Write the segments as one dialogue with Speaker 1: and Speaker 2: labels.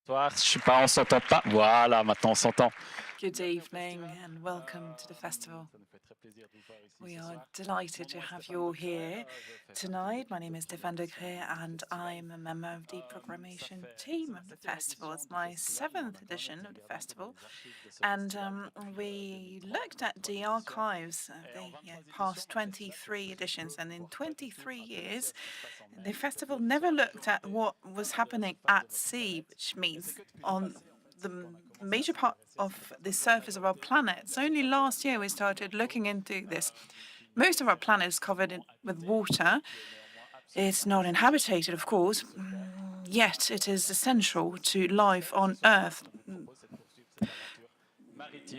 Speaker 1: Bonsoir, je sais pas, on s'entend pas. Voilà, maintenant on s'entend.
Speaker 2: Good evening and welcome to the festival. We are delighted to have you all here tonight. My name is Stéphane Degré and I'm a member of the programmation team of the festival. It's my 7th edition of the festival, and we looked at the archives of the past 23 editions, and in 23 years the festival never looked at what was happening at sea, which means on the major part of the surface of our planet. It's only last year we started looking into this. Most of our planet is covered with water. It's not inhabited, of course, yet it is essential to life on Earth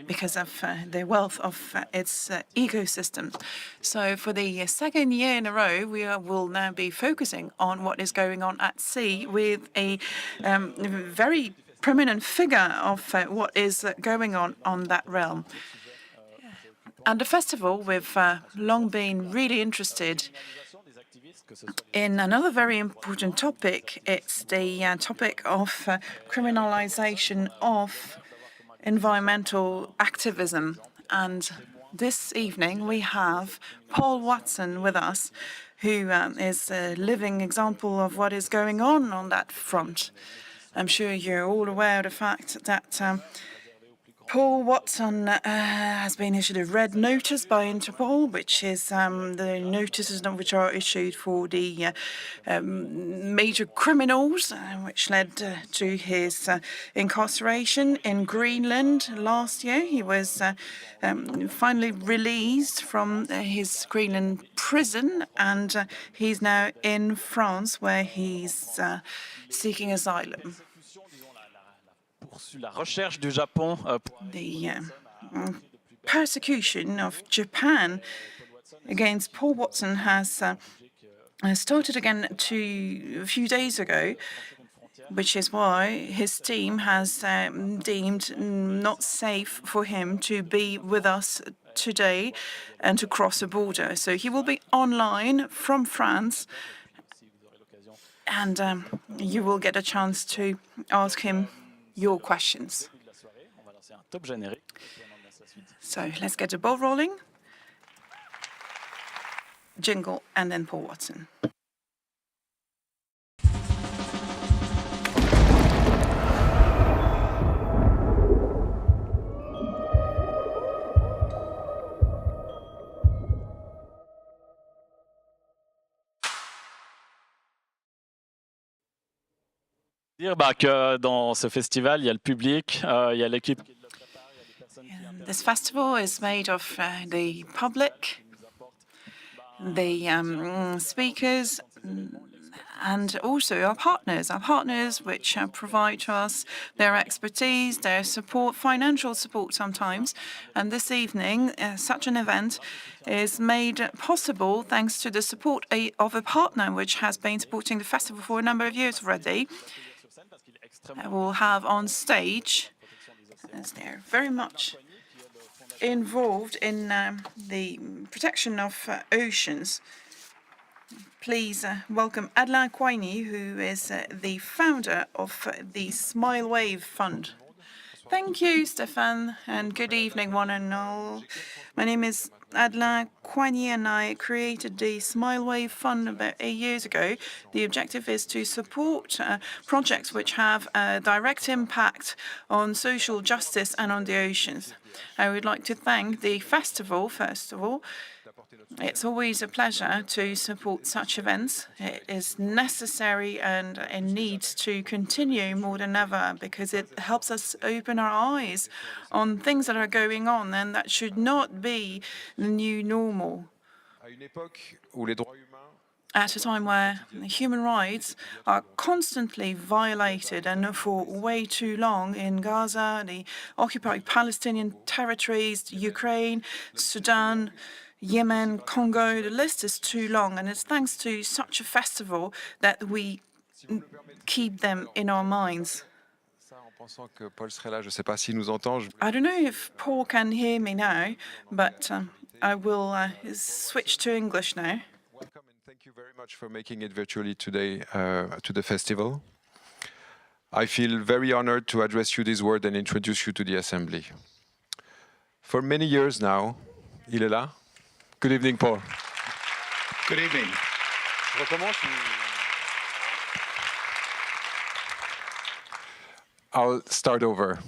Speaker 2: because of the wealth of its ecosystems. So for the second year in a row, we will now be focusing on what is going on at sea with a very prominent figure of what is going on that realm. And the festival, we've long been really interested in another very important topic. It's the topic of criminalisation of environmental activism. And this evening we have Paul Watson with us, who is a living example of what is going on that front. I'm sure you're all aware of the fact that Paul Watson has been issued a red notice by Interpol, which is the notices which are issued for the major criminals, which led to his incarceration in Greenland last year. He was finally released from his Greenland prison, and he's now in France, where he's seeking asylum. The persecution of Japan against Paul Watson has started again a few days ago, which is why his team has deemed not safe for him to be with us today and to cross the border. So he will be online from France, and you will get a chance to ask him your questions. So let's get the ball rolling. Jingle, and then Paul Watson.
Speaker 1: Dire que dans ce festival, il y a le public, il y a l'équipe qui le prépare, il y a des personnes qui amènent.
Speaker 2: This festival is made of the public, the speakers, and also our partners which provide to us their expertise, their support, financial support sometimes. And this evening, such an event is made possible thanks to the support of a partner which has been supporting the festival for a number of years already. We'll have on stage, as they're very much involved in the protection of oceans. Please welcome Adelin Coigny, who is the founder of the Smile Wave Fund. Thank you, Stéphane, and good evening, one and all. My name is Adelin Coigny, and I created the Smile Wave Fund about 8 years ago. The objective is to support projects which have a direct impact on social justice and on the oceans. I would like to thank the festival, first of all. It's always a pleasure to support such events. It is necessary and it needs to continue more than ever because it helps us open our eyes on things that are going on, and that should not be the new normal. At a time where human rights are constantly violated and for way too long in Gaza, the occupied Palestinian territories, Ukraine, Sudan, Yemen, Congo, the list is too long, and it's thanks to such a festival that we keep them in our minds. I don't know if Paul can hear me now, but I will switch to English now.
Speaker 3: Welcome and thank you very much for making it virtually today to the festival. I feel very honored to address you this word and introduce you to the Assembly. For many years now, il est là. Good evening, Paul.
Speaker 4: Good evening.
Speaker 3: I'll start over.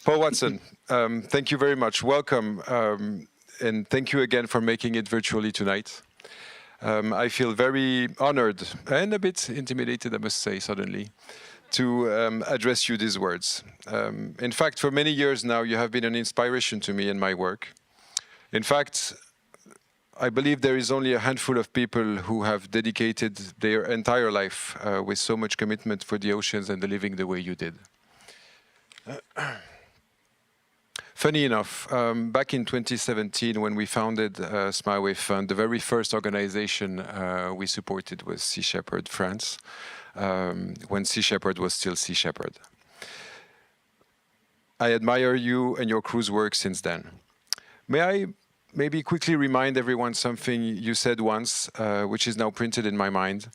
Speaker 3: Paul Watson, thank you very much. Welcome, and thank you again for making it virtually tonight. I feel very honored and a bit intimidated, I must say, suddenly, to address you these words. In fact, for many years now, you have been an inspiration to me in my work. In fact, I believe there is only a handful of people who have dedicated their entire life with so much commitment for the oceans and the living the way you did. Funny enough, back in 2017, when we founded Smile Wave Fund, the very first organization we supported was Sea Shepherd France, when Sea Shepherd was still Sea Shepherd. I admire you and your crew's work since then. May I maybe quickly remind everyone something you said once, which is now printed in my mind.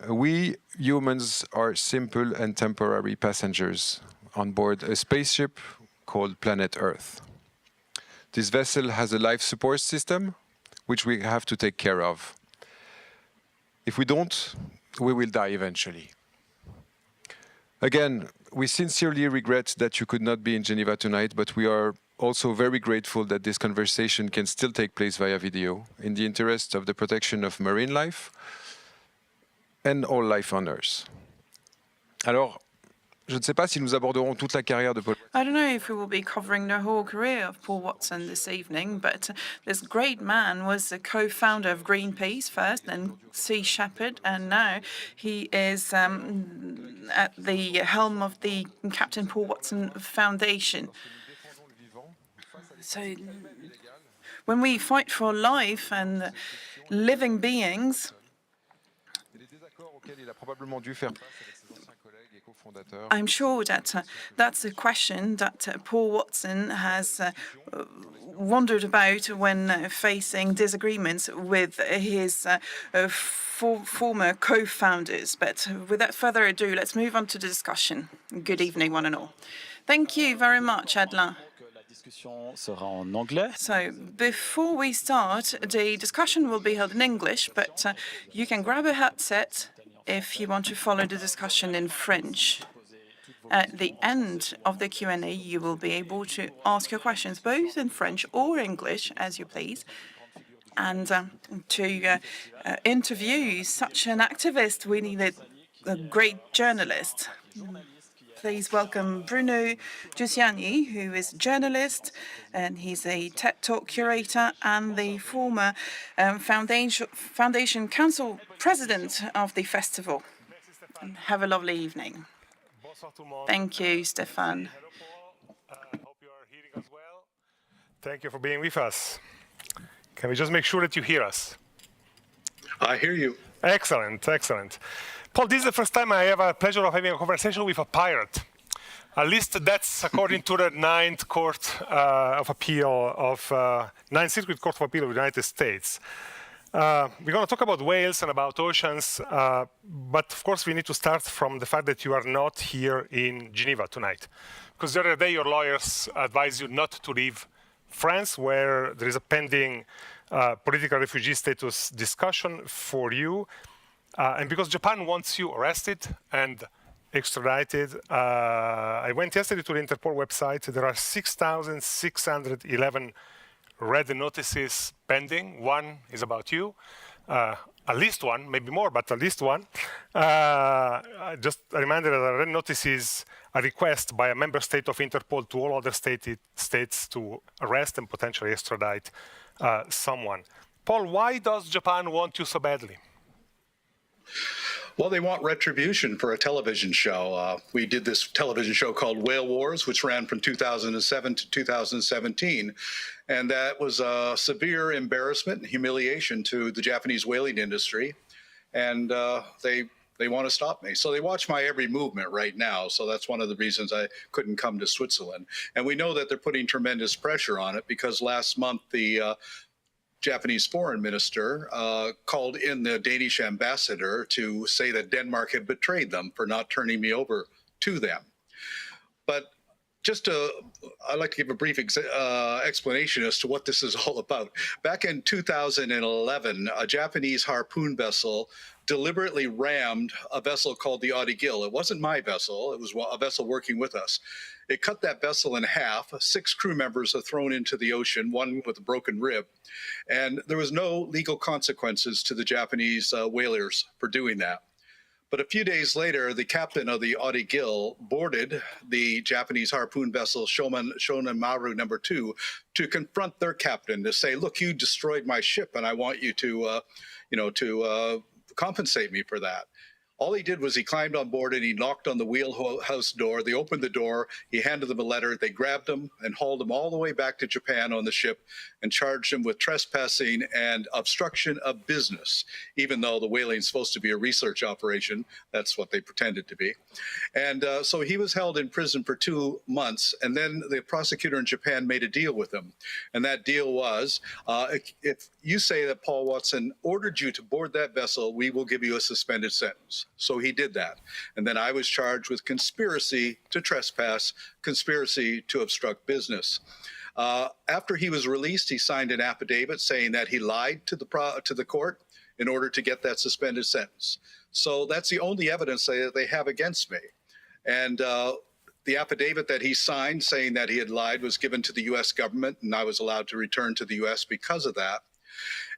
Speaker 3: We humans are simple and temporary passengers on board a spaceship called Planet Earth. This vessel has a life support system, which we have to take care of. If we don't, we will die eventually. Again, we sincerely regret that you could not be in Geneva tonight, but we are also very grateful that this conversation can still take place via video in the interest of the protection of marine life and all life on Earth. Alors, je ne sais pas si nous aborderons toute la carrière de Paul.
Speaker 2: I don't know if we will be covering the whole career of Paul Watson this evening, but this great man was the co-founder of Greenpeace first, then Sea Shepherd, and now he is at the helm of the Captain Paul Watson Foundation. So when we fight for life and living beings, I'm sure that that's a question that Paul Watson has wondered about when facing disagreements with his former co-founders. But without further ado, let's move on to the discussion. Good evening, one and all. Thank you very much, Adelin. So before we start, the discussion will be held in English, but you can grab a headset if you want to follow the discussion in French. At the end of the Q&A, you will be able to ask your questions both in French or English, as you please. And to interview such an activist, we needed a great journalist. Please welcome Bruno Giussani, who is a journalist, and he's a TED Talk curator and the former Foundation Council President of the festival. And have a lovely evening. Thank you, Stefan.
Speaker 5: Hope you are hearing us well. Thank you for being with us. Can we just make sure that you hear us?
Speaker 4: I hear you.
Speaker 5: Excellent, excellent. Paul, this is the first time I have a pleasure of having a conversation with a pirate. At least that's according to the Ninth Circuit Court of Appeal of the United States. We're going to talk about whales and about oceans, but of course we need to start from the fact that you are not here in Geneva tonight. Because the other day your lawyers advised you not to leave France, where there is a pending political refugee status discussion for you. And because Japan wants you arrested and extradited, I went yesterday to the Interpol website. There are 6,611 red notices pending. One is about you. At least one, maybe more, but at least one. Just a reminder that a red notice is a request by a member state of Interpol to all other states to arrest and potentially extradite someone. Paul, why does Japan want you so badly?
Speaker 4: Well, they want retribution for a television show. We did this television show called Whale Wars, which ran from 2007 to 2017. And that was a severe embarrassment and humiliation to the Japanese whaling industry. And they want to stop me. So they watch my every movement right now. So that's one of the reasons I couldn't come to Switzerland. And we know that they're putting tremendous pressure on it because last month the Japanese foreign minister called in the Danish ambassador to say that Denmark had betrayed them for not turning me over to them. But I'd like to give a brief explanation as to what this is all about. Back in 2011, a Japanese harpoon vessel deliberately rammed a vessel called the Adelin. It wasn't my vessel. It was a vessel working with us. It cut that vessel in half. 6 crew members are thrown into the ocean, one with a broken rib. And there was no legal consequences to the Japanese whalers for doing that. But a few days later, the captain of the Adelin boarded the Japanese harpoon vessel Shonan Maru No. 2 to confront their captain to say, look, you destroyed my ship and I want you to, compensate me for that. All he did was he climbed on board and he knocked on the wheelhouse door. They opened the door. He handed them a letter. They grabbed him and hauled him all the way back to Japan on the ship and charged him with trespassing and obstruction of business, even though the whaling is supposed to be a research operation. That's what they pretended to be. And so he was held in prison for 2 months. And then the prosecutor in Japan made a deal with him. And that deal was, if you say that Paul Watson ordered you to board that vessel, we will give you a suspended sentence. So he did that. And then I was charged with conspiracy to trespass, conspiracy to obstruct business. After he was released, he signed an affidavit saying that he lied to the court in order to get that suspended sentence. So that's the only evidence that they have against me. And the affidavit that he signed saying that he had lied was given to the U.S. government, and I was allowed to return to the U.S. because of that.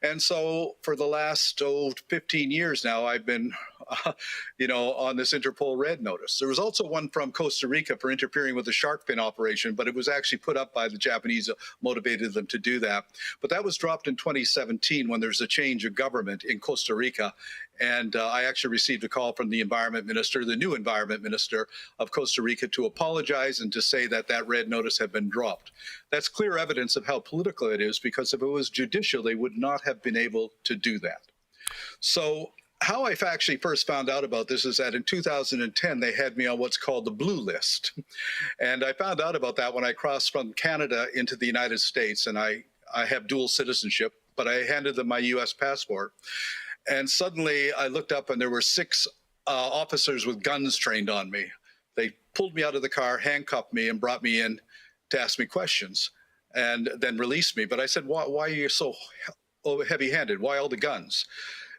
Speaker 4: And so for the last 15 years now, I've been, on this Interpol red notice. There was also one from Costa Rica for interfering with the shark fin operation, but it was actually put up by the Japanese, motivated them to do that. But that was dropped in 2017 when there's a change of government in Costa Rica. And I actually received a call from the environment minister, the new environment minister of Costa Rica, to apologize and to say that that red notice had been dropped. That's clear evidence of how political it is, because if it was judicial, they would not have been able to do that. So how I actually first found out about this is that in 2010, they had me on what's called the blue list. And I found out about that when I crossed from Canada into the United States, and I have dual citizenship, but I handed them my US passport. And suddenly I looked up and there were 6 officers with guns trained on me. They pulled me out of the car, handcuffed me, and brought me in to ask me questions, and then released me. But I said, why are you so heavy-handed? Why all the guns?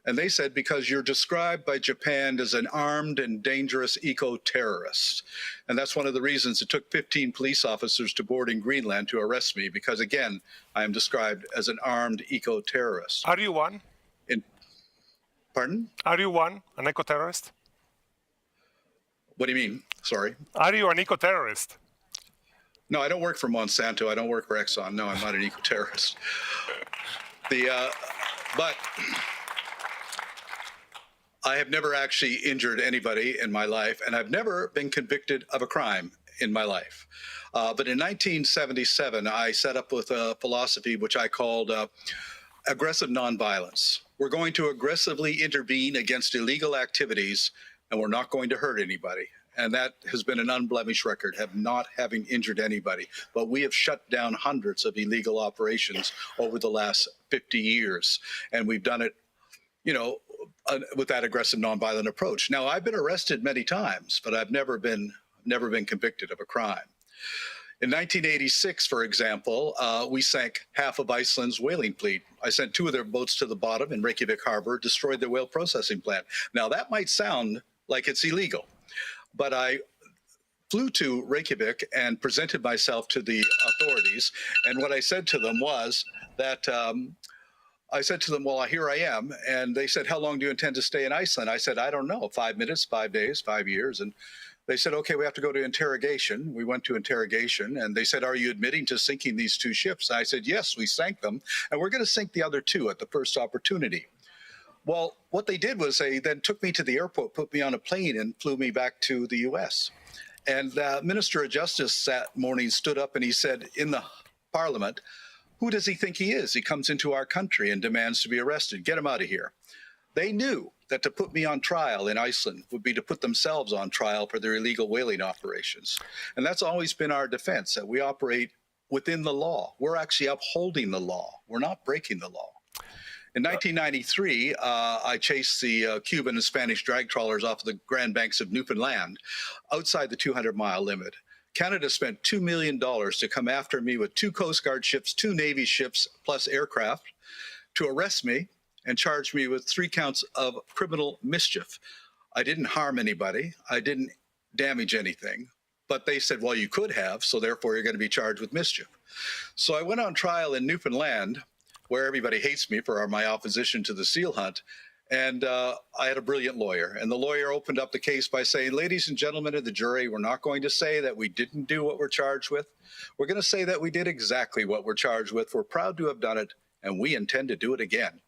Speaker 4: And they said, because you're described by Japan as an armed and dangerous eco-terrorist. And that's one of the reasons it took 15 police officers to board in Greenland to arrest me, because, again, I am described as an armed eco-terrorist.
Speaker 5: Are you one?
Speaker 4: Pardon?
Speaker 5: Are you one, an eco-terrorist?
Speaker 4: What do you mean? Sorry.
Speaker 5: Are you an eco-terrorist?
Speaker 4: No, I don't work for Monsanto. I don't work for Exxon. No, I'm not an eco-terrorist. But I have never actually injured anybody in my life, and I've never been convicted of a crime in my life. But in 1977, I set up with a philosophy which I called aggressive nonviolence. We're going to aggressively intervene against illegal activities, and we're not going to hurt anybody. And that has been an unblemished record, not having injured anybody. But we have shut down hundreds of illegal operations over the last 50 years. And we've done it, with that aggressive nonviolent approach. Now, I've been arrested many times, but I've never been convicted of a crime. In 1986, for example, we sank half of Iceland's whaling fleet. I sent 2 of their boats to the bottom in Reykjavik Harbor, destroyed their whale processing plant. Now, that might sound like it's illegal, but I flew to Reykjavik and presented myself to the authorities. And what I said to them was that, I said to them, well, here I am. And they said, how long do you intend to stay in Iceland? I said, I don't know, 5 minutes, 5 days, 5 years. And they said, okay, we have to go to interrogation. We went to interrogation, and they said, are you admitting to sinking these 2 ships? And I said, yes, we sank them, and we're going to sink the other 2 at the first opportunity. Well, what they did was they then took me to the airport, put me on a plane, and flew me back to the U.S. And the Minister of Justice that morning stood up and he said in the Parliament, who does he think he is? He comes into our country and demands to be arrested. Get him out of here. They knew that to put me on trial in Iceland would be to put themselves on trial for their illegal whaling operations. And that's always been our defense, that we operate within the law. We're actually upholding the law. We're not breaking the law. In 1993, I chased the Cuban and Spanish drag trawlers off the Grand Banks of Newfoundland outside the 200-mile limit. Canada spent $2 million to come after me with 2 Coast Guard ships, 2 Navy ships, plus aircraft, to arrest me and charge me with 3 counts of criminal mischief. I didn't harm anybody. I didn't damage anything. But they said, well, you could have, so therefore you're going to be charged with mischief. So I went on trial in Newfoundland, where everybody hates me for my opposition to the seal hunt. And I had a brilliant lawyer. And the lawyer opened up the case by saying, ladies and gentlemen of the jury, we're not going to say that we didn't do what we're charged with. We're going to say that we did exactly what we're charged with. We're proud to have done it, and we intend to do it again.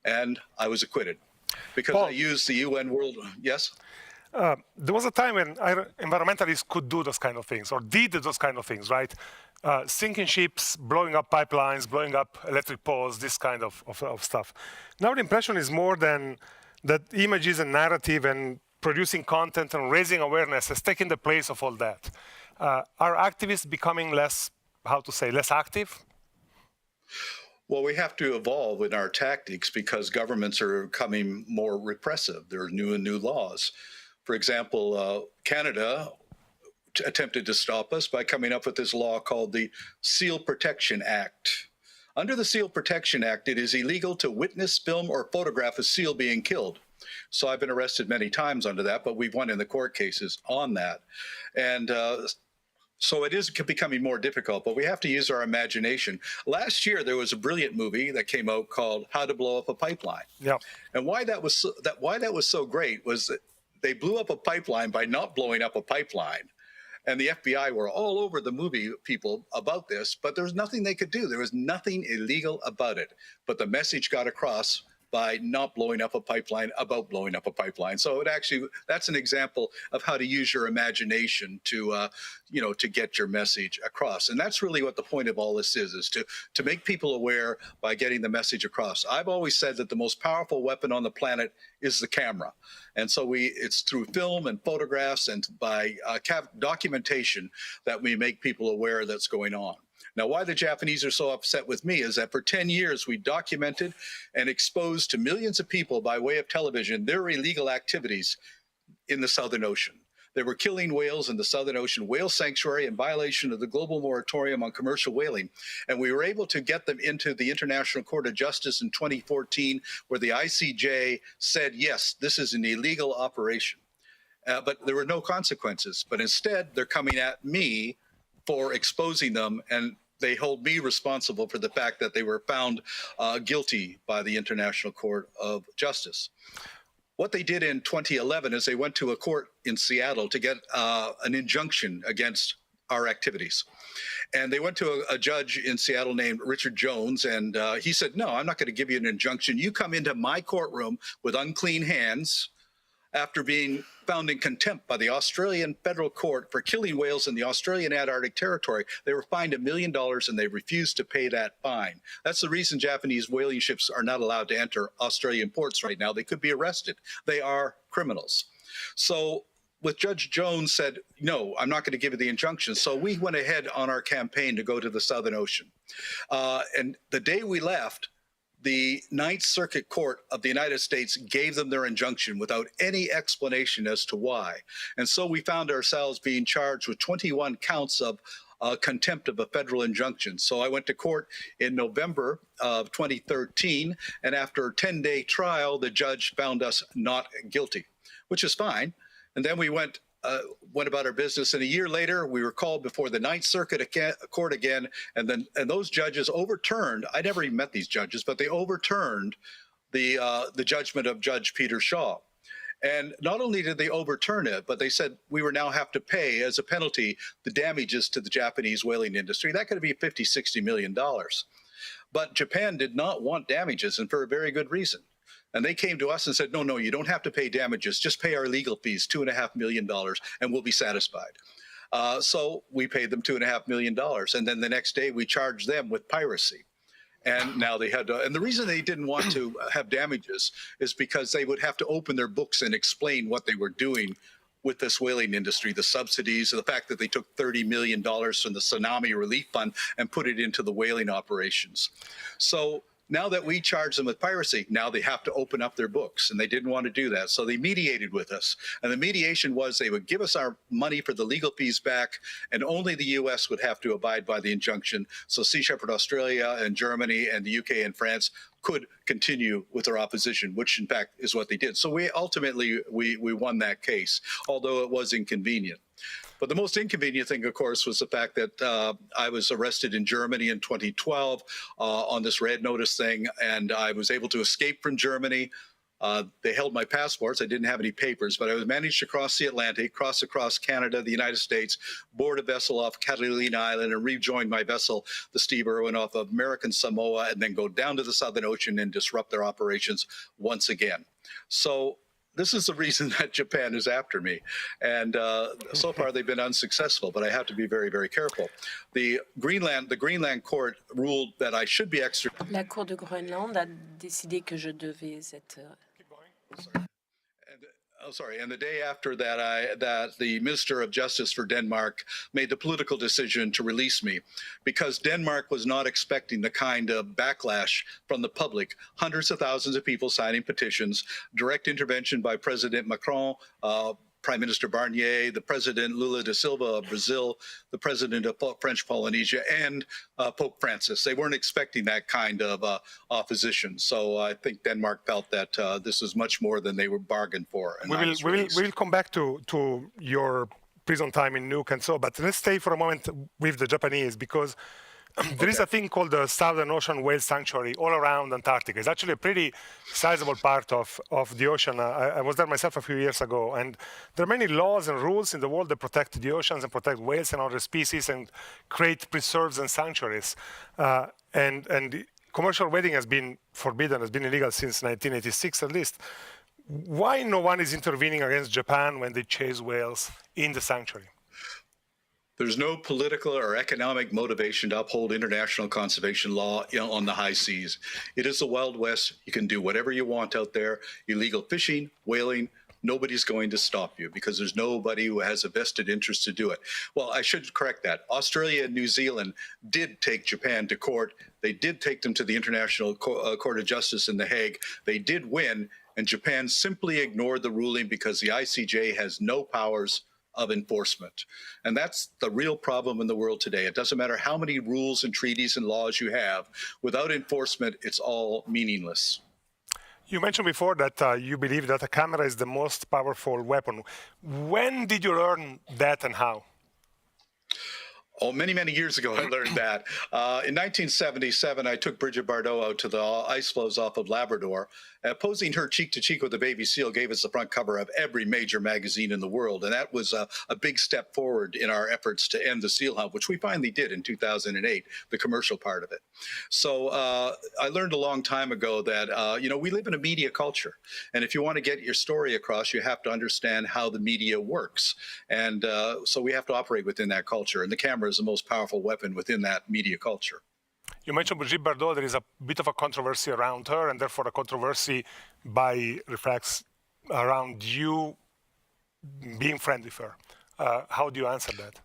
Speaker 4: And I was acquitted because I used the UN World. Yes?
Speaker 5: There was a time when environmentalists could do those kind of things, or did those kind of things, right? Sinking ships, blowing up pipelines, blowing up electric poles, this kind of stuff. Now the impression is more than that images and narrative and producing content and raising awareness has taken the place of all that. Are activists becoming less, less active?
Speaker 4: Well, we have to evolve in our tactics because governments are becoming more repressive. There are new laws. For example, Canada attempted to stop us by coming up with this law called the Seal Protection Act. Under the Seal Protection Act, it is illegal to witness, film, or photograph a seal being killed. So I've been arrested many times under that, but we've won in the court cases on that. And so it is becoming more difficult, but we have to use our imagination. Last year, there was a brilliant movie that came out called How to Blow Up a Pipeline. Yeah. And why that was so great was that they blew up a pipeline by not blowing up a pipeline. And the FBI were all over the movie people about this, but there was nothing they could do. There was nothing illegal about it. But the message got across by not blowing up a pipeline about blowing up a pipeline. So that's an example of how to use your imagination to, to get your message across. And that's really what the point of all this is to make people aware by getting the message across. I've always said that the most powerful weapon on the planet is the camera. And so it's through film and photographs and by documentation that we make people aware that's going on. Now, why the Japanese are so upset with me is that for 10 years, we documented and exposed to millions of people by way of television their illegal activities in the Southern Ocean. They were killing whales in the Southern Ocean, whale sanctuary in violation of the global moratorium on commercial whaling. And we were able to get them into the International Court of Justice in 2014, where the ICJ said, yes, this is an illegal operation. But there were no consequences. But instead, they're coming at me for exposing them, and they hold me responsible for the fact that they were found guilty by the International Court of Justice. What they did in 2011 is they went to a court in Seattle to get an injunction against our activities. And they went to a judge in Seattle named Richard Jones, and he said, no, I'm not going to give you an injunction. You come into my courtroom with unclean hands after being found in contempt by the Australian federal court for killing whales in the Australian Antarctic territory. They were fined $1 million and they refused to pay that fine. That's the reason Japanese whaling ships are not allowed to enter Australian ports right now. They could be arrested. They are criminals. So with Judge Jones said, no, I'm not going to give you the injunction. So we went ahead on our campaign to go to the Southern Ocean. And the day we left, the Ninth Circuit Court of the United States gave them their injunction without any explanation as to why. And so we found ourselves being charged with 21 counts of contempt of a federal injunction. So I went to court in November of 2013, and after a 10-day trial, the judge found us not guilty, which is fine. And then we went about our business, and a year later, we were called before the Ninth Circuit Court again, and those judges overturned. I never even met these judges, but they overturned the judgment of Judge Peter Shaw. And not only did they overturn it, but they said we would now have to pay as a penalty the damages to the Japanese whaling industry. That could be $50, $60 million. But Japan did not want damages, and for a very good reason. And they came to us and said, no, you don't have to pay damages. Just pay our legal fees, $2.5 million, and we'll be satisfied. So we paid them $2.5 million. And then the next day we charged them with piracy. And now they had to, and the reason they didn't want to have damages is because they would have to open their books and explain what they were doing with this whaling industry, the subsidies, the fact that they took $30 million from the Tsunami Relief Fund and put it into the whaling operations. So now that we charge them with piracy, now they have to open up their books, and they didn't want to do that. So they mediated with us. And the mediation was they would give us our money for the legal fees back, and only the US would have to abide by the injunction. So Sea Shepherd Australia and Germany and the UK and France could continue with their opposition, which in fact is what they did. So we ultimately won that case, although it was inconvenient. But the most inconvenient thing, of course, was the fact that I was arrested in Germany in 2012 on this red notice thing, and I was able to escape from Germany. They held my passports. I didn't have any papers, but I was managed to cross the Atlantic, cross across Canada, the United States, board a vessel off Catalina Island, and rejoin my vessel, the Steve Irwin, off of American Samoa, and then go down to the Southern Ocean and disrupt their operations once again. So this is the reason that Japan is after me. And so far they've been unsuccessful, but I have to be very, very careful. The Greenland court ruled that I should be extradited.
Speaker 6: La Cour de Groenland a décidé que je devais être...
Speaker 4: And the day after that, the Minister of Justice for Denmark made the political decision to release me because Denmark was not expecting the kind of backlash from the public. Hundreds of thousands of people signing petitions, direct intervention by President Macron, Prime Minister Barnier, the President Lula da Silva of Brazil, the President of French Polynesia, and Pope Francis. They weren't expecting that kind of opposition. So I think Denmark felt that this was much more than they were bargained for. And
Speaker 5: we will come back to your prison time in Nuuk and so, but let's stay for a moment with the Japanese, because there is a thing called the Southern Ocean Whale Sanctuary all around Antarctica. It's actually a pretty sizable part of the ocean. I was there myself a few years ago, and there are many laws and rules in the world that protect the oceans and protect whales and other species and create preserves and sanctuaries. And commercial wedding has been forbidden, has been illegal since 1986 at least. Why no one is intervening against Japan when they chase whales in the sanctuary?
Speaker 4: There's no political or economic motivation to uphold international conservation law on the high seas. It is the Wild West. You can do whatever you want out there. Illegal fishing, whaling, nobody's going to stop you because there's nobody who has a vested interest to do it. Well, I should correct that. Australia and New Zealand did take Japan to court. They did take them to the International Court of Justice in The Hague. They did win, and Japan simply ignored the ruling because the ICJ has no powers of enforcement. And that's the real problem in the world today. It doesn't matter how many rules and treaties and laws you have. Without enforcement, it's all meaningless.
Speaker 5: You mentioned before that you believe that a camera is the most powerful weapon. When did you learn that and how?
Speaker 4: Oh, many, many years ago, I learned that. In 1977, I took Bridget Bardot out to the ice floes off of Labrador. Posing her cheek to cheek with a baby seal gave us the front cover of every major magazine in the world. And that was a big step forward in our efforts to end the seal hunt, which we finally did in 2008, the commercial part of it. So I learned a long time ago that, we live in a media culture. And if you want to get your story across, you have to understand how the media works. And so we have to operate within that culture. And the camera is the most powerful weapon within that media culture.
Speaker 5: You mentioned Brigitte Bardot. There is a bit of a controversy around her, and therefore a controversy by reflex around you being friends with her. How do you answer that?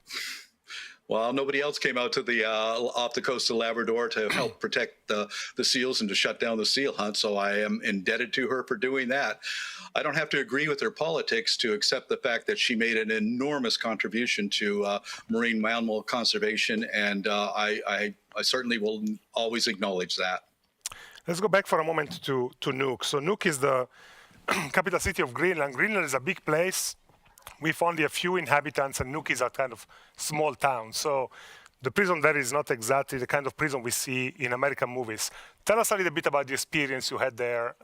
Speaker 4: Well, nobody else came out to the off the coast of Labrador to help protect the seals and to shut down the seal hunt, so I am indebted to her for doing that. I don't have to agree with her politics to accept the fact that she made an enormous contribution to marine mammal conservation, and I certainly will always acknowledge that.
Speaker 5: Let's go back for a moment to Nuuk. So Nuuk is the capital city of Greenland. Greenland is a big place with only a few inhabitants, and Nuuk is a kind of small town. So the prison there is not exactly the kind of prison we see in American movies. Tell us a little bit about the experience you had there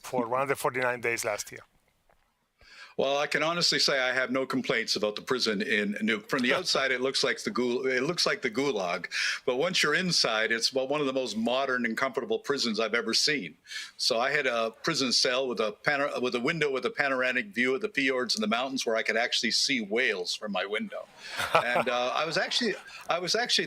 Speaker 5: for 149 days last year.
Speaker 4: Well, I can honestly say I have no complaints about the prison in Nuuk. From the outside, it looks like the gulag, but once you're inside, it's one of the most modern and comfortable prisons I've ever seen. So I had a prison cell with a window with a panoramic view of the fjords and the mountains, where I could actually see whales from my window. And I was actually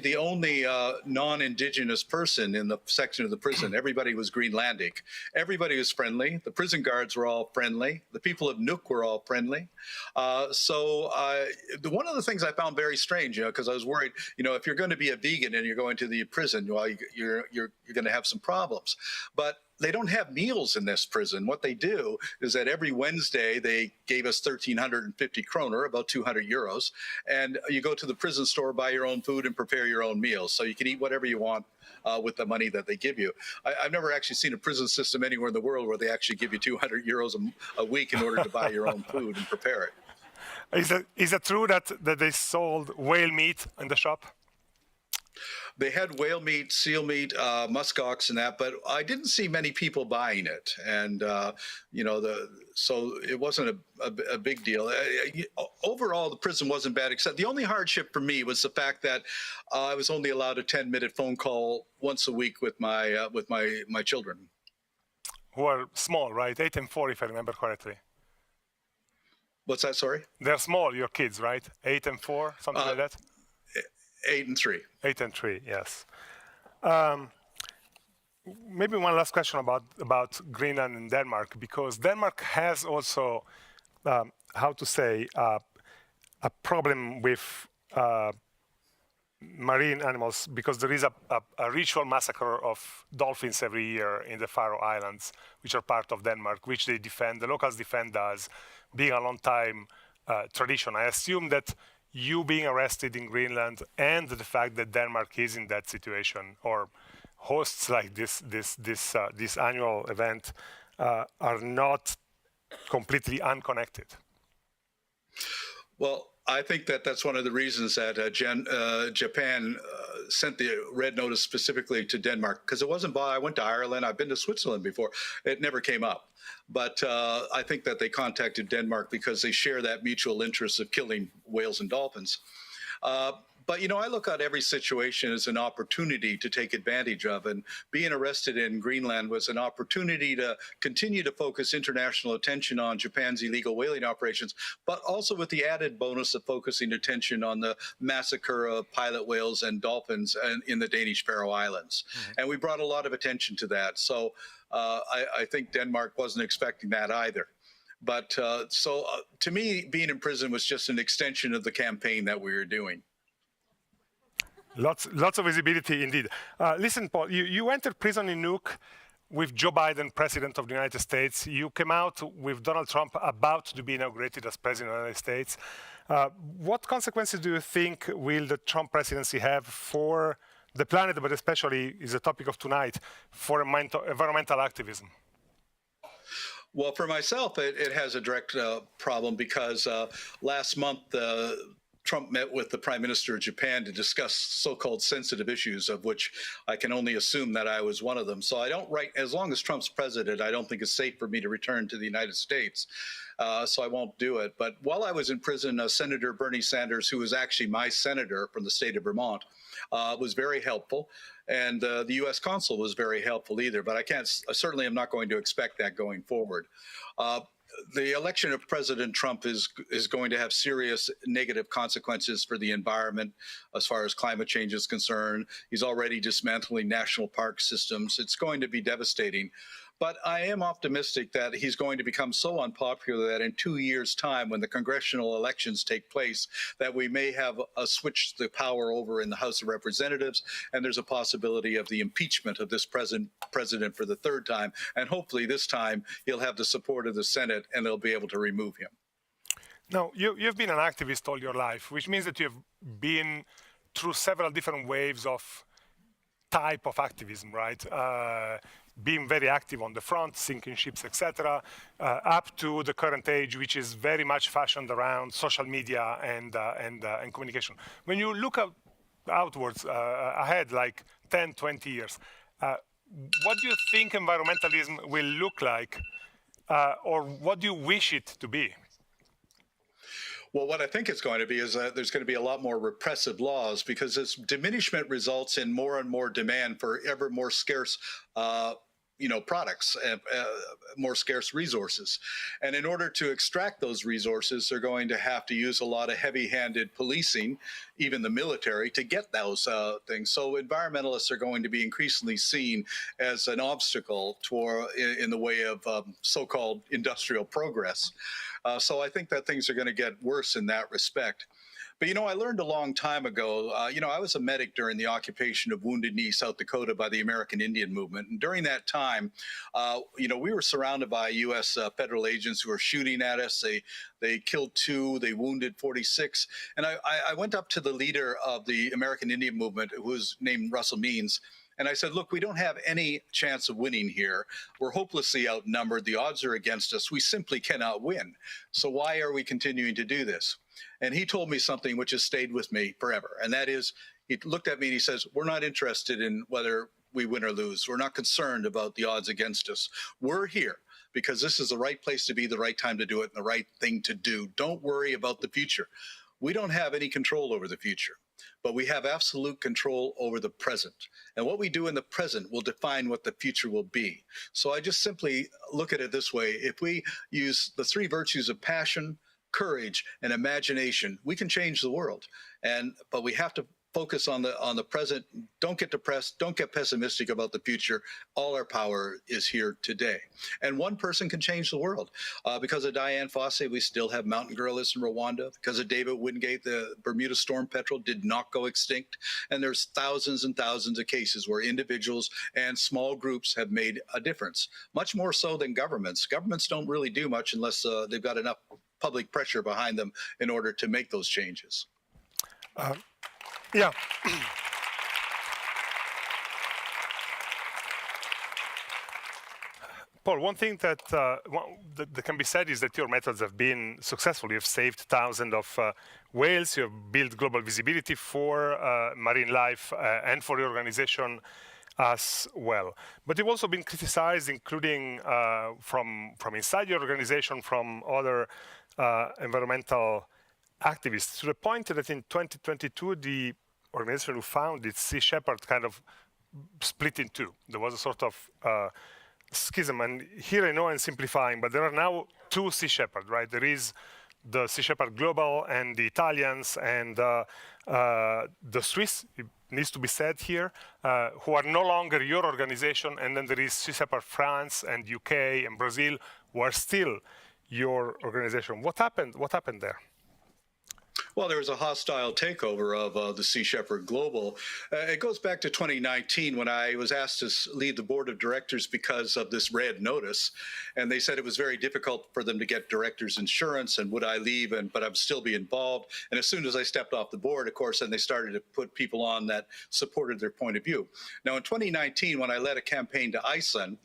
Speaker 4: the only non-indigenous person in the section of the prison. Everybody was Greenlandic. Everybody was friendly. The prison guards were all friendly. The people of Nuuk were all friendly. One of the things I found very strange, because I was worried, if you're going to be a vegan and you're going to the prison, well, you're going to have some problems. But they don't have meals in this prison. What they do is that every Wednesday they gave us 1,350 kroner, about 200 euros, and you go to the prison store, buy your own food, and prepare your own meals. So you can eat whatever you want with the money that they give you. I've never actually seen a prison system anywhere in the world where they actually give you 200 euros a week in order to buy your own food and prepare it.
Speaker 5: Is it true that they sold whale meat in the shop?
Speaker 4: They had whale meat, seal meat, muskox, and that, but I didn't see many people buying it, and so it wasn't a big deal. Overall, the prison wasn't bad. Except the only hardship for me was the fact that I was only allowed a 10-minute phone call once a week with my children,
Speaker 5: who are small, right? 8 and 4, if I remember correctly.
Speaker 4: What's that? Sorry.
Speaker 5: They're small, your kids, right? 8 and 4, something like that.
Speaker 4: 8 and 3.
Speaker 5: 8 and 3, yes. Maybe one last question about Greenland and Denmark, because Denmark has also, a problem with marine animals, because there is a ritual massacre of dolphins every year in the Faroe Islands, which are part of Denmark, which they defend, the locals defend as being a long time tradition. I assume that you being arrested in Greenland and the fact that Denmark is in that situation or hosts like this annual event are not completely unconnected.
Speaker 4: Well, I think that's one of the reasons that Japan sent the red notice specifically to Denmark, because it wasn't I went to Ireland, I've been to Switzerland before, it never came up. But I think that they contacted Denmark because they share that mutual interest of killing whales and dolphins. But, I look at every situation as an opportunity to take advantage of. And being arrested in Greenland was an opportunity to continue to focus international attention on Japan's illegal whaling operations, but also with the added bonus of focusing attention on the massacre of pilot whales and dolphins in the Danish Faroe Islands. Mm-hmm. And we brought a lot of attention to that. So I think Denmark wasn't expecting that either. But to me, being in prison was just an extension of the campaign that we were doing.
Speaker 5: Lots of visibility indeed. Listen, Paul, you entered prison in Nuuk with Joe Biden, President of the United States. You came out with Donald Trump about to be inaugurated as President of the United States. What consequences do you think will the Trump presidency have for the planet, but especially is the topic of tonight, for environmental activism?
Speaker 4: Well, for myself, it has a direct problem because last month, Trump met with the Prime Minister of Japan to discuss so-called sensitive issues, of which I can only assume that I was one of them. So as long as Trump's president, I don't think it's safe for me to return to the United States. So I won't do it. But while I was in prison, Senator Bernie Sanders, who was actually my senator from the state of Vermont, was very helpful. And the U.S. consul was very helpful either. But I certainly am not going to expect that going forward. The election of President Trump is going to have serious negative consequences for the environment as far as climate change is concerned. He's already dismantling national park systems. It's going to be devastating. But I am optimistic that he's going to become so unpopular that in 2 years' time, when the congressional elections take place, that we may have switched the power over in the House of Representatives, and there's a possibility of the impeachment of this president for the third time. And hopefully this time he'll have the support of the Senate and they'll be able to remove him.
Speaker 5: Now, you've been an activist all your life, which means that you've been through several different waves of type of activism, right? Being very active on the front, sinking ships, etc., up to the current age, which is very much fashioned around social media and communication. When you look outwards, ahead, like 10, 20 years, what do you think environmentalism will look like, or what do you wish it to be?
Speaker 4: Well, what I think it's going to be is there's going to be a lot more repressive laws, because this diminishment results in more and more demand for ever more scarce products, more scarce resources. And in order to extract those resources, they're going to have to use a lot of heavy-handed policing, even the military, to get those things. So environmentalists are going to be increasingly seen as an obstacle in the way of so-called industrial progress. So I think that things are going to get worse in that respect. But, I learned a long time ago, I was a medic during the occupation of Wounded Knee, South Dakota by the American Indian movement. And during that time, we were surrounded by U.S. Federal agents who were shooting at us. They killed 2, they wounded 46. And I went up to the leader of the American Indian movement, who was named Russell Means, and I said, look, we don't have any chance of winning here. We're hopelessly outnumbered. The odds are against us. We simply cannot win. So why are we continuing to do this? And he told me something which has stayed with me forever. And that is, he looked at me and he says, we're not interested in whether we win or lose. We're not concerned about the odds against us. We're here because this is the right place to be, the right time to do it, and the right thing to do. Don't worry about the future. We don't have any control over the future, but we have absolute control over the present. And what we do in the present will define what the future will be. So I just simply look at it this way. If we use the 3 virtues of passion, courage, and imagination, we can change the world. But we have to focus on the present. Don't get depressed. Don't get pessimistic about the future. All our power is here today. And one person can change the world. Because of Diane Fossey, we still have mountain gorillas in Rwanda. Because of David Wingate, the Bermuda storm petrel did not go extinct. And there's thousands and thousands of cases where individuals and small groups have made a difference, much more so than governments. Governments don't really do much unless they've got enough public pressure behind them in order to make those changes.
Speaker 5: Yeah. Paul, one thing that can be said is that your methods have been successful. You've saved thousands of whales. You have built global visibility for marine life and for your organization as well. But you've also been criticized, including from inside your organization, from other environmental activists, to the point that in 2022, the organization who founded Sea Shepherd kind of split in 2. There was a sort of schism, and here I know I'm simplifying, but there are now 2 Sea Shepherd, right? There is the Sea Shepherd Global and the Italians and the Swiss, it needs to be said here, who are no longer your organization, and then there is Sea Shepherd France and UK and Brazil, who are still your organization. What happened there?
Speaker 4: Well, there was a hostile takeover of the Sea Shepherd Global. It goes back to 2019 when I was asked to lead the board of directors because of this red notice. And they said it was very difficult for them to get directors' insurance, and would I leave, but I'd still be involved. And as soon as I stepped off the board, of course, then they started to put people on that supported their point of view. Now, in 2019, when I led a campaign to Iceland,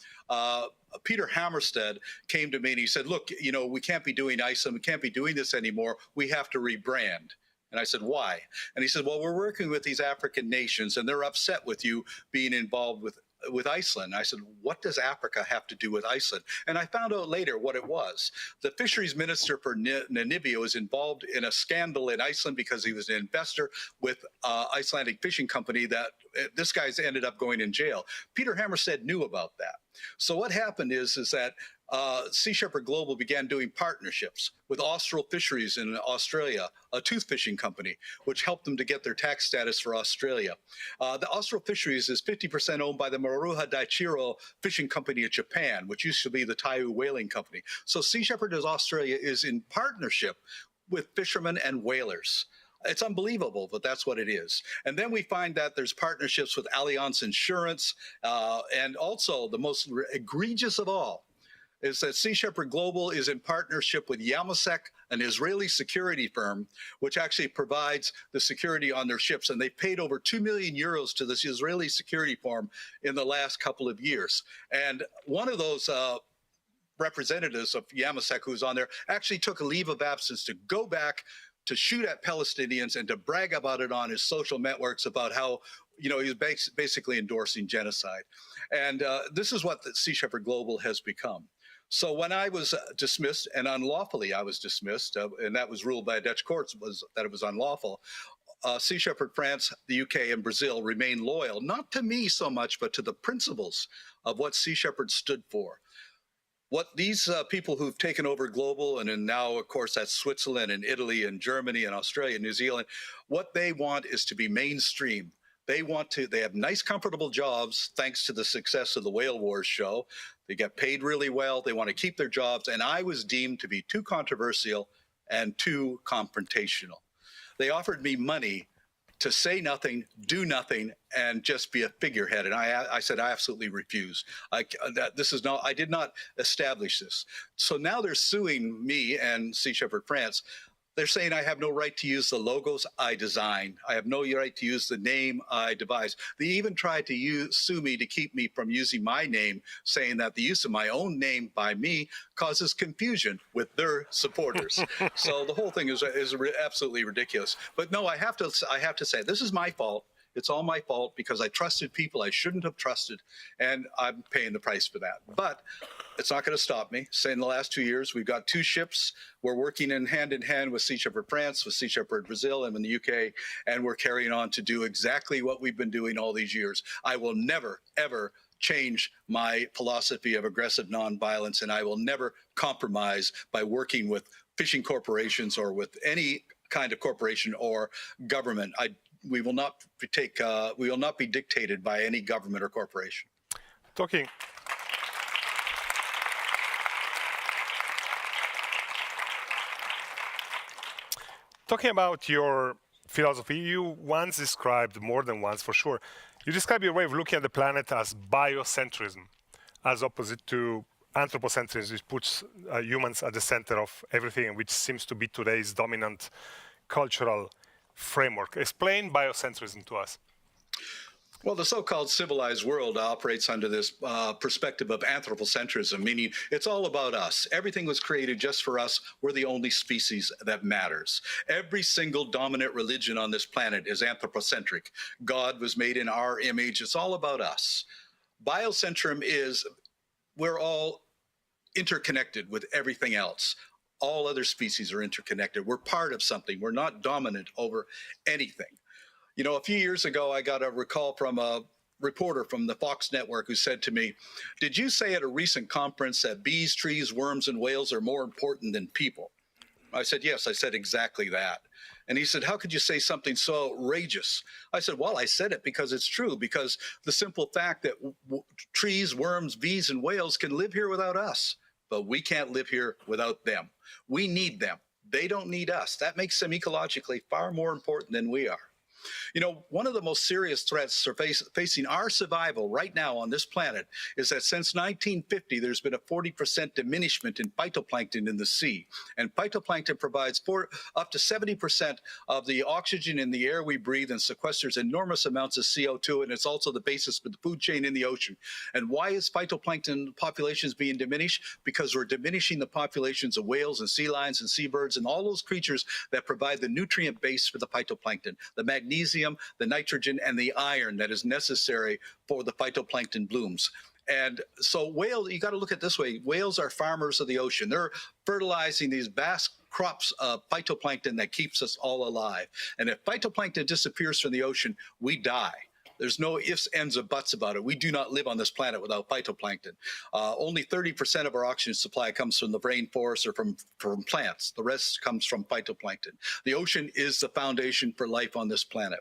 Speaker 4: Peter Hammerstead came to me and he said, look, we can't be doing Iceland. We can't be doing this anymore. We have to rebrand. And I said, why? And he said, well, we're working with these African nations and they're upset with you being involved with Iceland. I said, what does Africa have to do with Iceland? And I found out later what it was. The fisheries minister for Namibia was involved in a scandal in Iceland because he was an investor with Icelandic fishing company that this guy's ended up going in jail. Peter Hammerstead knew about that. So what happened is that Sea Shepherd Global began doing partnerships with Austral Fisheries in Australia, a tooth fishing company, which helped them to get their tax status for Australia. The Austral Fisheries is 50% owned by the Maruha Daiichiro fishing company of Japan, which used to be the Taiyu whaling company. So Sea Shepherd Australia is in partnership with fishermen and whalers. It's unbelievable, but that's what it is. And then we find that there's partnerships with Allianz Insurance, and also the most egregious of all is that Sea Shepherd Global is in partnership with Yamasek, an Israeli security firm, which actually provides the security on their ships. And they paid over 2 million euros to this Israeli security firm in the last couple of years. And one of those representatives of Yamasek who's on there actually took a leave of absence to go back to shoot at Palestinians and to brag about it on his social networks about how, he was basically endorsing genocide. And this is what the Sea Shepherd Global has become. So when I was dismissed, and unlawfully I was dismissed, and that was ruled by Dutch courts, that it was unlawful, Sea Shepherd France, the UK, and Brazil remain loyal, not to me so much, but to the principles of what Sea Shepherd stood for. What these people who've taken over global, and now, of course, that's Switzerland and Italy and Germany and Australia and New Zealand, what they want is to be mainstream. They have nice, comfortable jobs thanks to the success of the Whale Wars show. They get paid really well. They want to keep their jobs. And I was deemed to be too controversial and too confrontational. They offered me money to say nothing, do nothing, and just be a figurehead. And I said, I absolutely refuse. I did not establish this. So now they're suing me and Sea Shepherd France. They're saying I have no right to use the logos I design. I have no right to use the name I devise. They even tried to sue me to keep me from using my name, saying that the use of my own name by me causes confusion with their supporters. So the whole thing is absolutely ridiculous. But no, I have to say, this is my fault. It's all my fault because I trusted people I shouldn't have trusted, and I'm paying the price for that. But it's not going to stop me. Say in the last 2 years, we've got 2 ships. We're working in hand with Sea Shepherd France, with Sea Shepherd Brazil, and in the UK, and we're carrying on to do exactly what we've been doing all these years. I will never, ever change my philosophy of aggressive nonviolence, and I will never compromise by working with fishing corporations or with any kind of corporation or government. We will not be dictated by any government or corporation.
Speaker 5: Talking about your philosophy, you once described, more than once for sure, you described your way of looking at the planet as biocentrism, as opposite to anthropocentrism, which puts humans at the center of everything, which seems to be today's dominant cultural framework. Explain biocentrism to us.
Speaker 4: Well, the so-called civilized world operates under this perspective of anthropocentrism, meaning it's all about us. Everything was created just for us. We're the only species that matters. Every single dominant religion on this planet is anthropocentric. God was made in our image. It's all about us. Biocentrism is we're all interconnected with everything else. All other species are interconnected. We're part of something. We're not dominant over anything. You know, a few years ago, I got a recall from a reporter from the Fox network who said to me, "Did you say at a recent conference that bees, trees, worms, and whales are more important than people?" I said, "Yes, I said exactly that." And he said, "How could you say something so outrageous?" I said, "Well, I said it because it's true, because the simple fact that trees, worms, bees, and whales can live here without us, but we can't live here without them. We need them. They don't need us. That makes them ecologically far more important than we are." You know, one of the most serious threats facing our survival right now on this planet is that since 1950, there's been a 40% diminishment in phytoplankton in the sea. And phytoplankton provides up to 70% of the oxygen in the air we breathe and sequesters enormous amounts of CO2, and it's also the basis for the food chain in the ocean. And why is phytoplankton populations being diminished? Because we're diminishing the populations of whales and sea lions and seabirds and all those creatures that provide the nutrient base for the phytoplankton, the magnesium, the nitrogen, and the iron that is necessary for the phytoplankton blooms. And so whales, you got to look at it this way. Whales are farmers of the ocean. They're fertilizing these vast crops of phytoplankton that keeps us all alive. And if phytoplankton disappears from the ocean, we die. There's no ifs, ands, or buts about it. We do not live on this planet without phytoplankton. Only 30% of our oxygen supply comes from the rainforest or from plants. The rest comes from phytoplankton. The ocean is the foundation for life on this planet.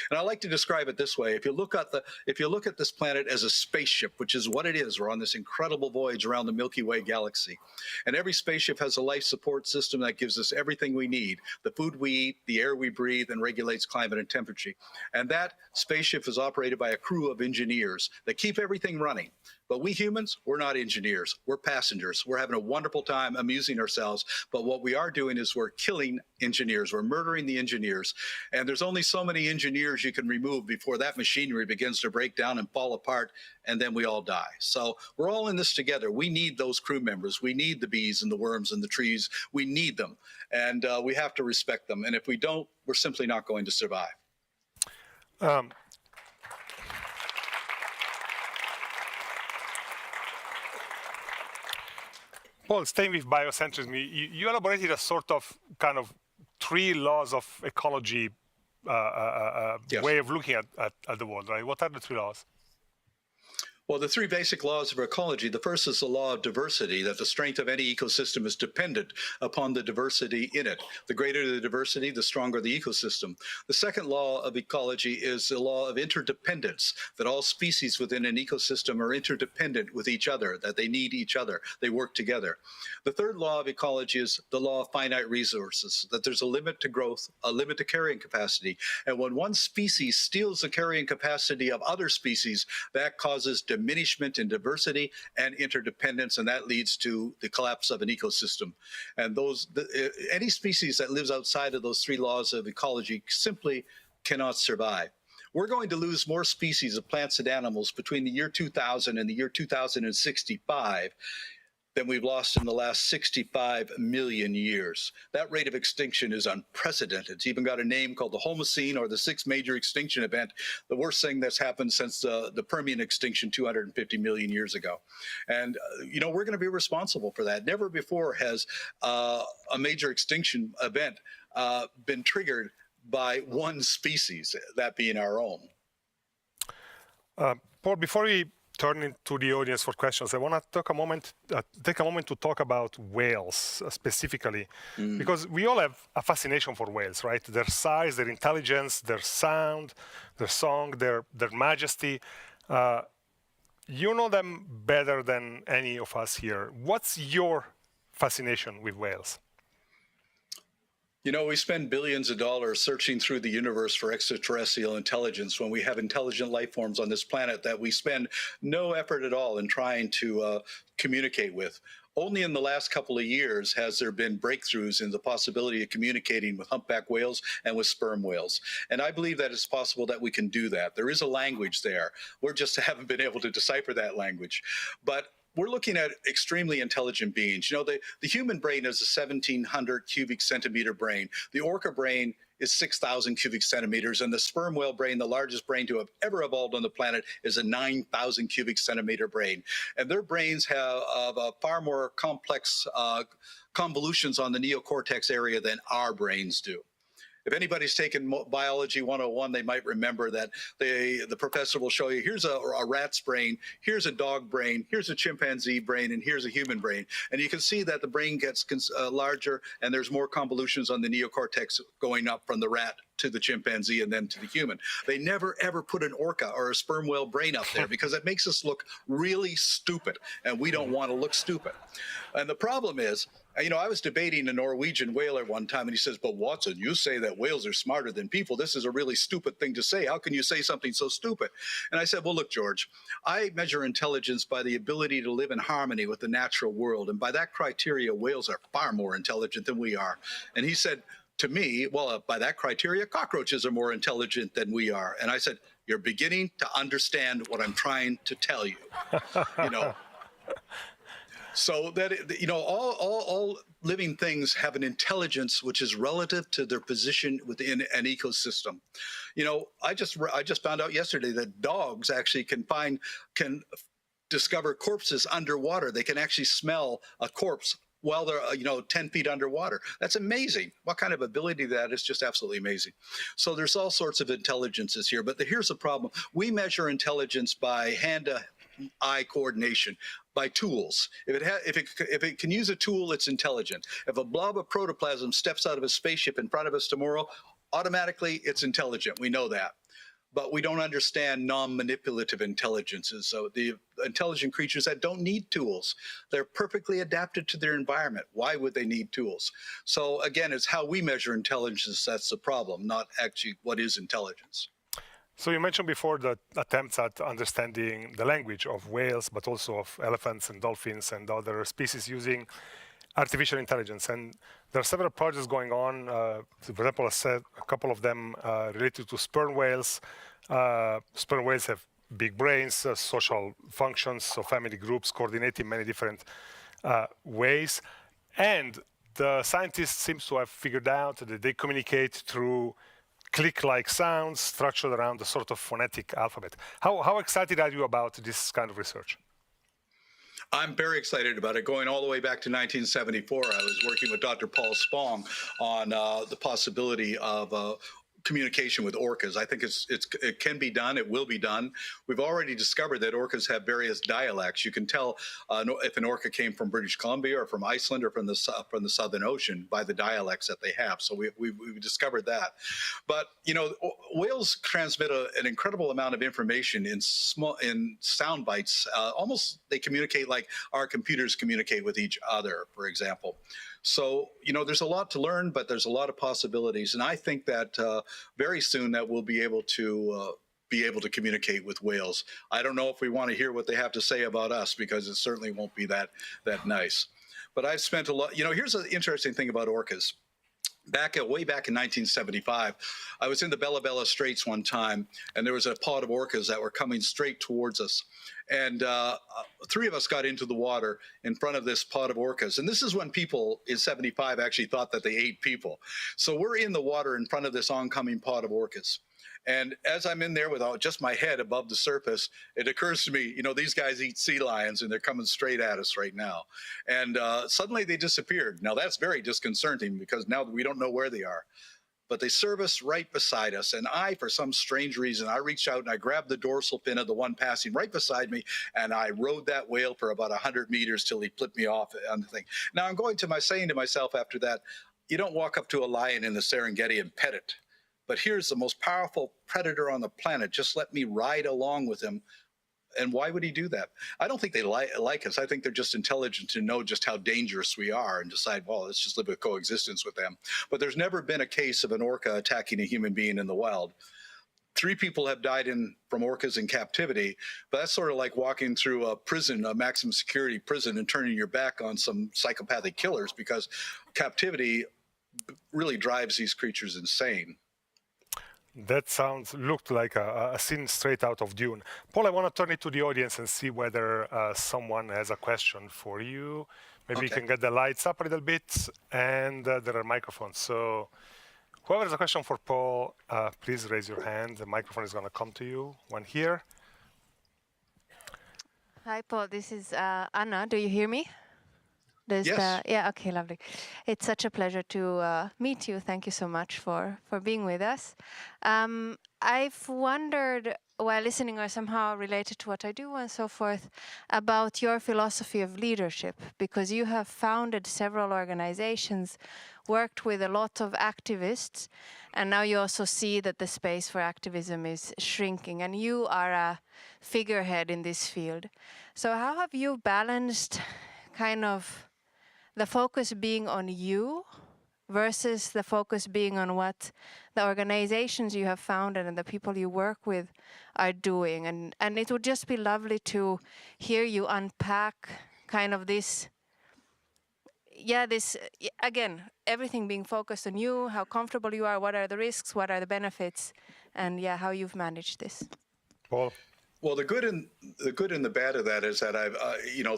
Speaker 4: And I like to describe it this way. If you look at this planet as a spaceship, which is what it is, we're on this incredible voyage around the Milky Way galaxy. And every spaceship has a life support system that gives us everything we need, the food we eat, the air we breathe, and regulates climate and temperature. And that spaceship is operated by a crew of engineers that keep everything running. But we humans, we're not engineers. We're passengers. We're having a wonderful time amusing ourselves. But what we are doing is we're killing engineers. We're murdering the engineers. And there's only so many engineers you can remove before that machinery begins to break down and fall apart, and then we all die. So we're all in this together. We need those crew members. We need the bees and the worms and the trees. We need them. And we have to respect them. And if we don't, we're simply not going to survive.
Speaker 5: Paul, staying with biocentrism, you elaborated a sort of kind of 3 laws of ecology way of looking at the world, right? What are the 3 laws?
Speaker 4: Well, the 3 basic laws of ecology, the first is the law of diversity, that the strength of any ecosystem is dependent upon the diversity in it. The greater the diversity, the stronger the ecosystem. The second law of ecology is the law of interdependence, that all species within an ecosystem are interdependent with each other, that they need each other, they work together. The third law of ecology is the law of finite resources, that there's a limit to growth, a limit to carrying capacity. And when one species steals the carrying capacity of other species, that causes diminishment in diversity and interdependence, and that leads to the collapse of an ecosystem. And any species that lives outside of those 3 laws of ecology simply cannot survive. We're going to lose more species of plants and animals between the year 2000 and the year 2065 than we've lost in the last 65 million years. That rate of extinction is unprecedented. It's even got a name called the Holocene, or the 6th major extinction event, the worst thing that's happened since the Permian extinction 250 million years ago. And, we're going to be responsible for that. Never before has a major extinction event been triggered by one species, that being our own.
Speaker 5: Paul, before we turn into the audience for questions, I want to take a moment to talk about whales specifically, because we all have a fascination for whales, right? Their size, their intelligence, their sound, their song, their majesty. You know them better than any of us here. What's your fascination with whales?
Speaker 4: We spend billions of dollars searching through the universe for extraterrestrial intelligence when we have intelligent life forms on this planet that we spend no effort at all in trying to communicate with. Only in the last couple of years has there been breakthroughs in the possibility of communicating with humpback whales and with sperm whales. And I believe that it's possible that we can do that. There is a language there. We just haven't been able to decipher that language. But we're looking at extremely intelligent beings. The human brain is a 1,700 cubic centimeter brain. The orca brain is 6,000 cubic centimeters, and the sperm whale brain, the largest brain to have ever evolved on the planet, is a 9,000 cubic centimeter brain. And their brains have far more complex convolutions on the neocortex area than our brains do. If anybody's taken Biology 101, they might remember that the professor will show you, here's a rat's brain, here's a dog brain, here's a chimpanzee brain, and here's a human brain. And you can see that the brain gets larger, and there's more convolutions on the neocortex going up from the rat to the chimpanzee and then to the human. They never, ever put an orca or a sperm whale brain up there because it makes us look really stupid, and we don't want to look stupid. And the problem is, I was debating a Norwegian whaler one time, and he says, but Watson, you say that whales are smarter than people. This is a really stupid thing to say. How can you say something so stupid? And I said, well, look, George, I measure intelligence by the ability to live in harmony with the natural world. And by that criteria, whales are far more intelligent than we are. And he said to me, well, by that criteria, cockroaches are more intelligent than we are. And I said, you're beginning to understand what I'm trying to tell you. So that, all living things have an intelligence which is relative to their position within an ecosystem. I just found out yesterday that dogs actually can discover corpses underwater. They can actually smell a corpse while they're 10 feet underwater. That's amazing. What kind of ability that is, just absolutely amazing. So there's all sorts of intelligences here, but here's the problem. We measure intelligence by hand-to-eye coordination, by tools. If it can use a tool, it's intelligent. If a blob of protoplasm steps out of a spaceship in front of us tomorrow, automatically it's intelligent. We know that. But we don't understand non-manipulative intelligences. So the intelligent creatures that don't need tools, they're perfectly adapted to their environment. Why would they need tools? So again, it's how we measure intelligence that's the problem, not actually what is intelligence.
Speaker 5: So you mentioned before the attempts at understanding the language of whales, but also of elephants and dolphins and other species using artificial intelligence. And there are several projects going on. For example, I said a couple of them related to sperm whales. Sperm whales have big brains, social functions, so family groups coordinate in many different ways. And the scientists seem to have figured out that they communicate through click-like sounds structured around a sort of phonetic alphabet. How excited are you about this kind of research?
Speaker 4: I'm very excited about it. Going all the way back to 1974, I was working with Dr. Paul Spong on the possibility of communication with orcas. I think it can be done. It will be done. We've already discovered that orcas have various dialects. You can tell if an orca came from British Columbia or from Iceland or from the Southern Ocean by the dialects that they have. So we've discovered that. But whales transmit an incredible amount of information in sound bites. Almost they communicate like our computers communicate with each other, for example. So, there's a lot to learn, but there's a lot of possibilities. And I think that very soon that we'll be able to communicate with whales. I don't know if we want to hear what they have to say about us, because it certainly won't be that nice. But I've spent a lot, here's an interesting thing about orcas. Way back in 1975, I was in the Bella Bella Straits one time, and there was a pod of orcas that were coming straight towards us. And 3 of us got into the water in front of this pod of orcas. And this is when people in 75 actually thought that they ate people. So we're in the water in front of this oncoming pod of orcas. And as I'm in there with just my head above the surface, it occurs to me, these guys eat sea lions and they're coming straight at us right now. And suddenly they disappeared. Now that's very disconcerting, because now we don't know where they are. But they service right beside us. And for some strange reason, I reached out and I grabbed the dorsal fin of the one passing right beside me, and I rode that whale for about 100 meters till he flipped me off on the thing. Now I'm saying to myself after that, you don't walk up to a lion in the Serengeti and pet it. But here's the most powerful predator on the planet. Just let me ride along with him. And why would he do that? I don't think they like us. I think they're just intelligent to know just how dangerous we are and decide, well, let's just live a coexistence with them. But there's never been a case of an orca attacking a human being in the wild. 3 people have died from orcas in captivity, but that's sort of like walking through a prison, a maximum security prison, and turning your back on some psychopathic killers, because captivity really drives these creatures insane.
Speaker 5: That looked like a scene straight out of Dune. Paul, I want to turn it to the audience and see whether someone has a question for you. Maybe you can get the lights up a little bit, and there are microphones. So whoever has a question for Paul, please raise your hand. The microphone is going to come to you. One here.
Speaker 7: Hi, Paul. This is Anna. Do you hear me?
Speaker 4: Yes.
Speaker 7: Yeah, okay, lovely. It's such a pleasure to meet you. Thank you so much for being with us. I've wondered, while listening, or somehow related to what I do and so forth, about your philosophy of leadership, because you have founded several organizations, worked with a lot of activists, and now you also see that the space for activism is shrinking, and you are a figurehead in this field. So how have you balanced kind of the focus being on you versus the focus being on what the organizations you have founded and the people you work with are doing? And it would just be lovely to hear you unpack kind of this, again, everything being focused on you, how comfortable you are, what are the risks, what are the benefits, and how you've managed this.
Speaker 5: Paul?
Speaker 4: Well, the good and the bad of that is that I've,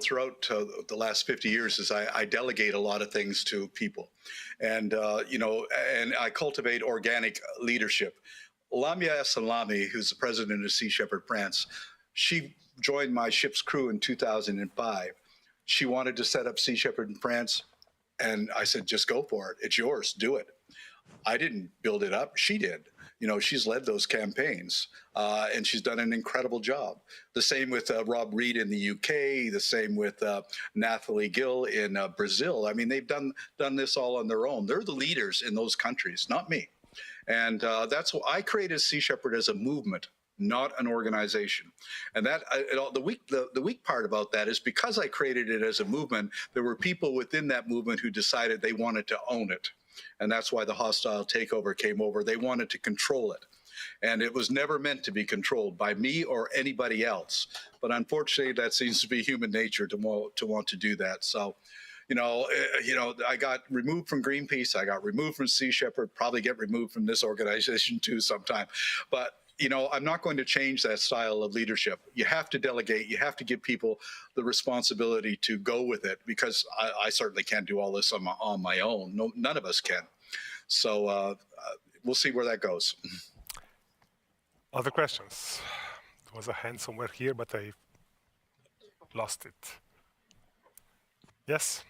Speaker 4: throughout the last 50 years, is I delegate a lot of things to people, and and I cultivate organic leadership. Lamia Salami, who's the president of Sea Shepherd France, she joined my ship's crew in 2005. She wanted to set up Sea Shepherd in France, and I said, just go for it. It's yours. Do it. I didn't build it up. She did. She's led those campaigns, and she's done an incredible job. The same with Rob Reed in the UK, the same with Nathalie Gill in Brazil. I mean, they've done this all on their own. They're the leaders in those countries, not me. And that's why I created Sea Shepherd as a movement, not an organization. And that the weak part about that is because I created it as a movement, there were people within that movement who decided they wanted to own it. And that's why the hostile takeover came over. They wanted to control it. And it was never meant to be controlled by me or anybody else. But unfortunately, that seems to be human nature to want to do that. So, I got removed from Greenpeace. I got removed from Sea Shepherd, probably get removed from this organization too sometime. But I'm not going to change that style of leadership. You have to delegate. You have to give people the responsibility to go with it, because I certainly can't do all this on my own. No, none of us can. So we'll see where that goes.
Speaker 5: Other questions? There was a hand somewhere here, but I lost it. Yes?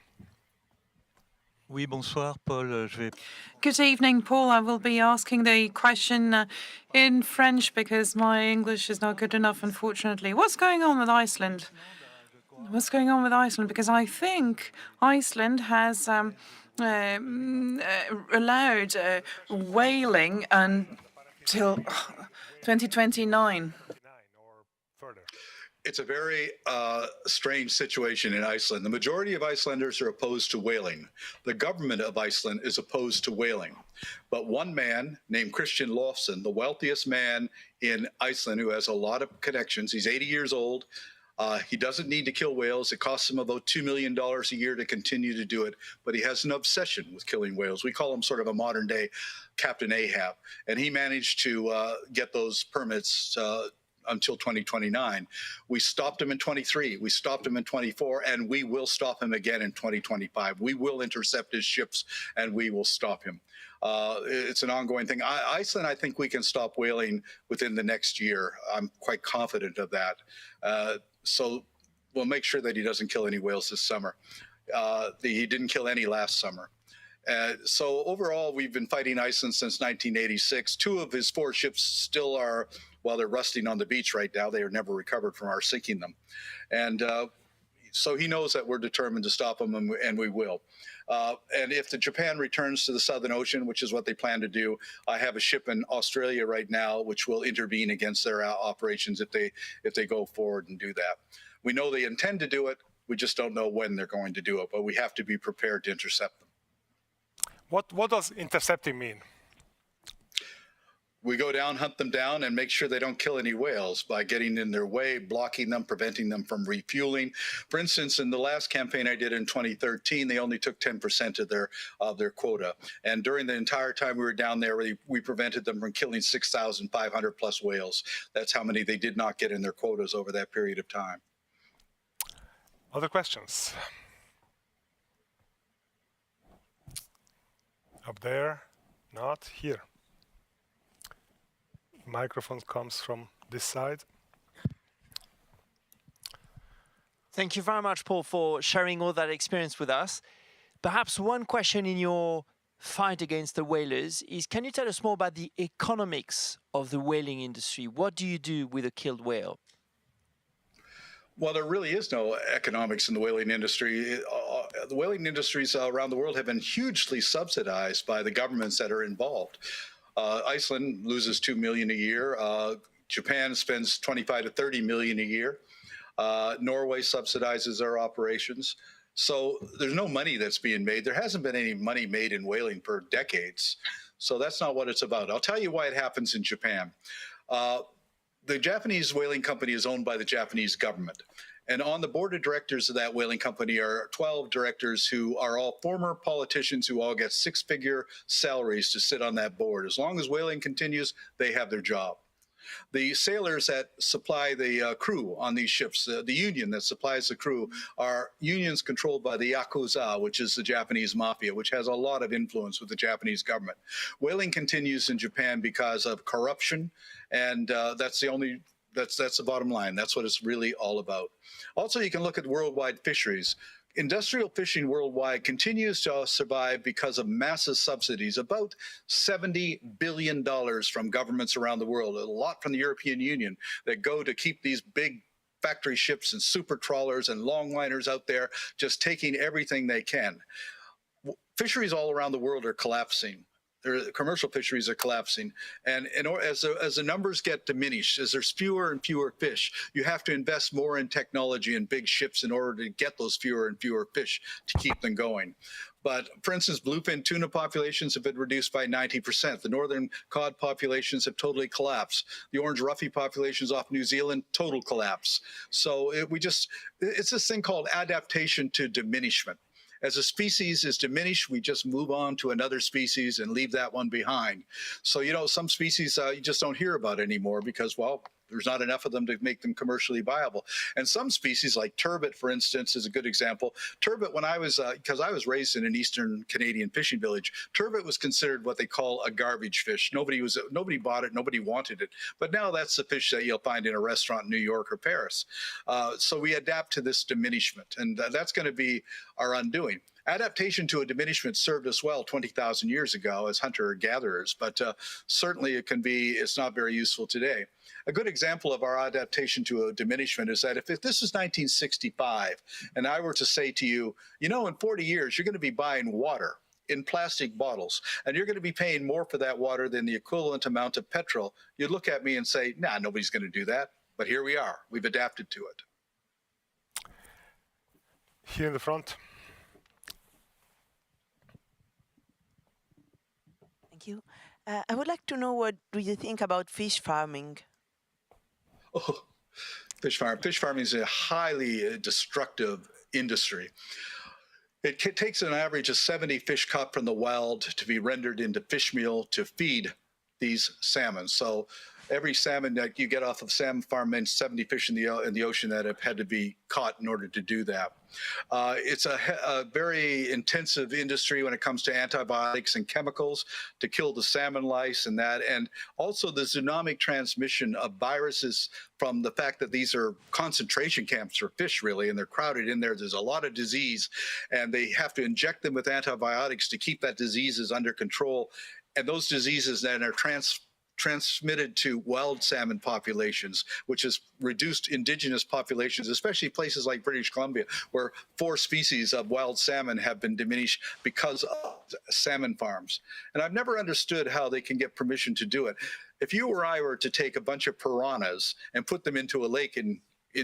Speaker 8: Oui, bonsoir, Paul.
Speaker 2: Good evening, Paul. I will be asking the question in French because my English is not good enough, unfortunately. What's going on with Iceland? What's going on with Iceland? Because I think Iceland has allowed whaling until 2029.
Speaker 5: Or further.
Speaker 4: It's a very strange situation in Iceland. The majority of Icelanders are opposed to whaling. The government of Iceland is opposed to whaling. But one man named Christian Lofsson, the wealthiest man in Iceland who has a lot of connections, he's 80 years old. He doesn't need to kill whales. It costs him about $2 million a year to continue to do it, but he has an obsession with killing whales. We call him sort of a modern day Captain Ahab. And he managed to get those permits until 2029. We stopped him in 23, we stopped him in 24, and we will stop him again in 2025. We will intercept his ships and we will stop him. It's an ongoing thing. Iceland, I think we can stop whaling within the next year. I'm quite confident of that. So we'll make sure that he doesn't kill any whales this summer. He didn't kill any last summer. So overall, we've been fighting Iceland since 1986. 2 of his 4 ships still are, well, they're rusting on the beach right now. They are never recovered from our sinking them. And so he knows that we're determined to stop them, and we will. And if Japan returns to the Southern Ocean, which is what they plan to do, I have a ship in Australia right now which will intervene against their operations if they go forward and do that. We know they intend to do it. We just don't know when they're going to do it, but we have to be prepared to intercept them.
Speaker 5: What does intercepting mean?
Speaker 4: We go down, hunt them down, and make sure they don't kill any whales by getting in their way, blocking them, preventing them from refueling. For instance, in the last campaign I did in 2013, they only took 10% of their quota. And during the entire time we were down there, we prevented them from killing 6,500 plus whales. That's how many they did not get in their quotas over that period of time.
Speaker 5: Other questions? Up there? Not here. Microphone comes from this side.
Speaker 9: Thank you very much, Paul, for sharing all that experience with us. Perhaps one question in your fight against the whalers is, can you tell us more about the economics of the whaling industry? What do you do with a killed whale?
Speaker 4: Well, there really is no economics in the whaling industry. The whaling industries around the world have been hugely subsidized by the governments that are involved. Iceland loses $2 million a year. Japan spends 25 to 30 million a year. Norway subsidizes our operations. So there's no money that's being made. There hasn't been any money made in whaling for decades. So that's not what it's about. I'll tell you why it happens in Japan. The Japanese whaling company is owned by the Japanese government. And on the board of directors of that whaling company are 12 directors who are all former politicians who all get 6-figure salaries to sit on that board. As long as whaling continues, they have their job. The sailors that supply the crew on these ships, the union that supplies the crew, are unions controlled by the Yakuza, which is the Japanese mafia, which has a lot of influence with the Japanese government. Whaling continues in Japan because of corruption, and that's the bottom line. That's what it's really all about. Also, you can look at worldwide fisheries. Industrial fishing worldwide continues to survive because of massive subsidies, about $70 billion from governments around the world, a lot from the European Union that go to keep these big factory ships and super trawlers and longliners out there just taking everything they can. Fisheries all around the world are collapsing. Commercial fisheries are collapsing. And as the numbers get diminished, as there's fewer and fewer fish, you have to invest more in technology and big ships in order to get those fewer and fewer fish to keep them going. But for instance, bluefin tuna populations have been reduced by 90%. The northern cod populations have totally collapsed. The orange roughy populations off New Zealand, total collapse. So it's this thing called adaptation to diminishment. As a species is diminished, we just move on to another species and leave that one behind. So, some species you just don't hear about anymore because, well, there's not enough of them to make them commercially viable. And some species, like turbot, for instance, is a good example. Turbot, because I was raised in an Eastern Canadian fishing village, turbot was considered what they call a garbage fish. Nobody bought it, nobody wanted it. But now that's the fish that you'll find in a restaurant in New York or Paris. So we adapt to this diminishment, and that's going to be our undoing. Adaptation to a diminishment served us well 20,000 years ago as hunter-gatherers, but certainly it's not very useful today. A good example of our adaptation to a diminishment is that if this is 1965, and I were to say to you, you know, in 40 years, you're going to be buying water in plastic bottles, and you're going to be paying more for that water than the equivalent amount of petrol, you'd look at me and say, nah, nobody's going to do that. But here we are. We've adapted to it.
Speaker 5: Here in the front.
Speaker 8: Thank you. I would like to know, what do you think about fish farming?
Speaker 4: Oh, fish farming is a highly destructive industry. It takes an average of 70 fish caught from the wild to be rendered into fish meal to feed these salmon. So every salmon that you get off of salmon farm means 70 fish in the ocean that have had to be caught in order to do that. It's a very intensive industry when it comes to antibiotics and chemicals to kill the salmon lice and that, and also the zoonotic transmission of viruses from the fact that these are concentration camps for fish, really, and they're crowded in there. There's a lot of disease, and they have to inject them with antibiotics to keep that diseases under control. And those diseases then are transmitted to wild salmon populations, which has reduced indigenous populations, especially places like British Columbia, where 4 species of wild salmon have been diminished because of salmon farms. And I've never understood how they can get permission to do it. If you or I were to take a bunch of piranhas and put them into a lake in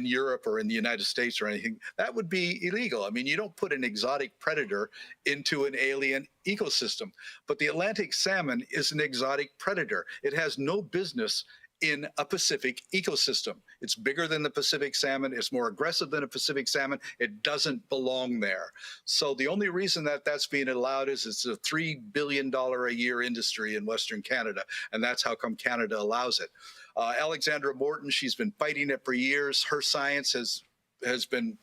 Speaker 4: Europe or in the United States or anything, that would be illegal. I mean, you don't put an exotic predator into an alien ecosystem. But the Atlantic salmon is an exotic predator. It has no business in a Pacific ecosystem. It's bigger than the Pacific salmon. It's more aggressive than a Pacific salmon. It doesn't belong there. So the only reason that that's being allowed is it's a $3 billion a year industry in Western Canada. And that's how come Canada allows it. Alexandra Morton, she's been fighting it for years. Her science has been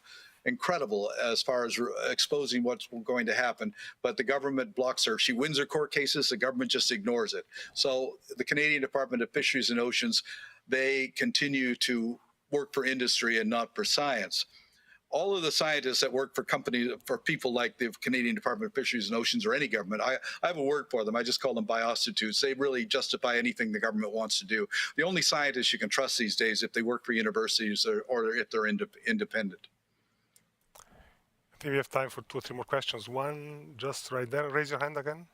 Speaker 4: incredible as far as exposing what's going to happen, but the government blocks her. She wins her court cases, the government just ignores it. So the Canadian Department of Fisheries and Oceans, they continue to work for industry and not for science. All of the scientists that work for companies, for people like the Canadian Department of Fisheries and Oceans or any government, I have a word for them. I just call them biostitutes. They really justify anything the government wants to do. The only scientists you can trust these days if they work for universities or if they're independent.
Speaker 5: I think we have time for 2 or 3 more questions. One just right there. Raise your hand again.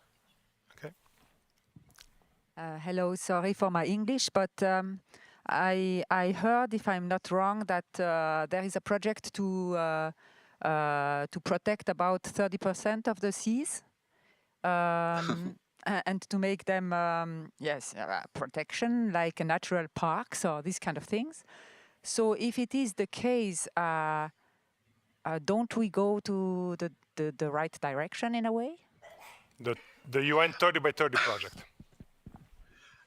Speaker 5: Okay.
Speaker 10: Hello, sorry for my English, but I heard, if I'm not wrong, that there is a project to protect about 30% of the seas and to make them, protection like natural parks or these kind of things. So if it is the case, don't we go to the right direction in a way?
Speaker 5: The UN 30 by 30 project.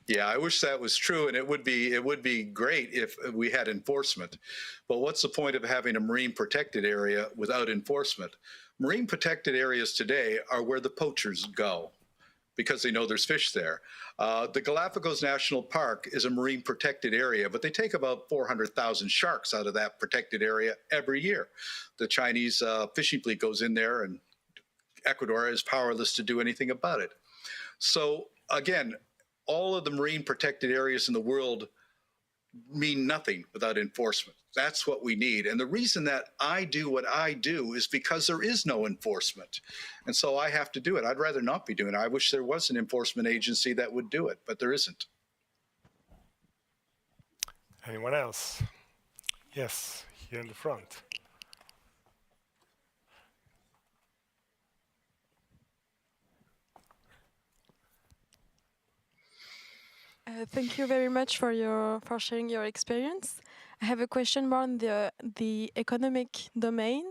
Speaker 4: Yeah, I wish that was true, and it would be great if we had enforcement. But what's the point of having a marine protected area without enforcement? Marine protected areas today are where the poachers go because they know there's fish there. The Galapagos National Park is a marine protected area, but they take about 400,000 sharks out of that protected area every year. The Chinese fishing fleet goes in there, and Ecuador is powerless to do anything about it. So again, all of the marine protected areas in the world mean nothing without enforcement. That's what we need. And the reason that I do what I do is because there is no enforcement. And so I have to do it. I'd rather not be doing it. I wish there was an enforcement agency that would do it, but there isn't.
Speaker 5: Anyone else? Yes, here in the front.
Speaker 11: Thank you very much for sharing your experience. I have a question more on the economic domain.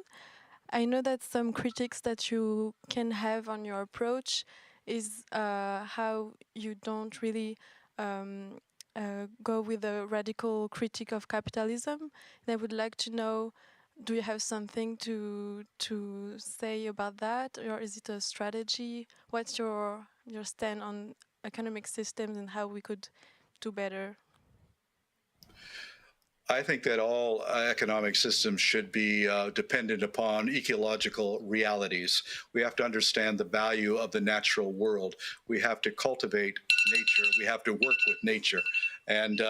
Speaker 11: I know that some critiques that you can have on your approach is how you don't really go with a radical critique of capitalism. And I would like to know, do you have something to say about that, or is it a strategy? What's your stand on economic systems and how we could do better?
Speaker 4: I think that all economic systems should be dependent upon ecological realities. We have to understand the value of the natural world. We have to cultivate nature. We have to work with nature. And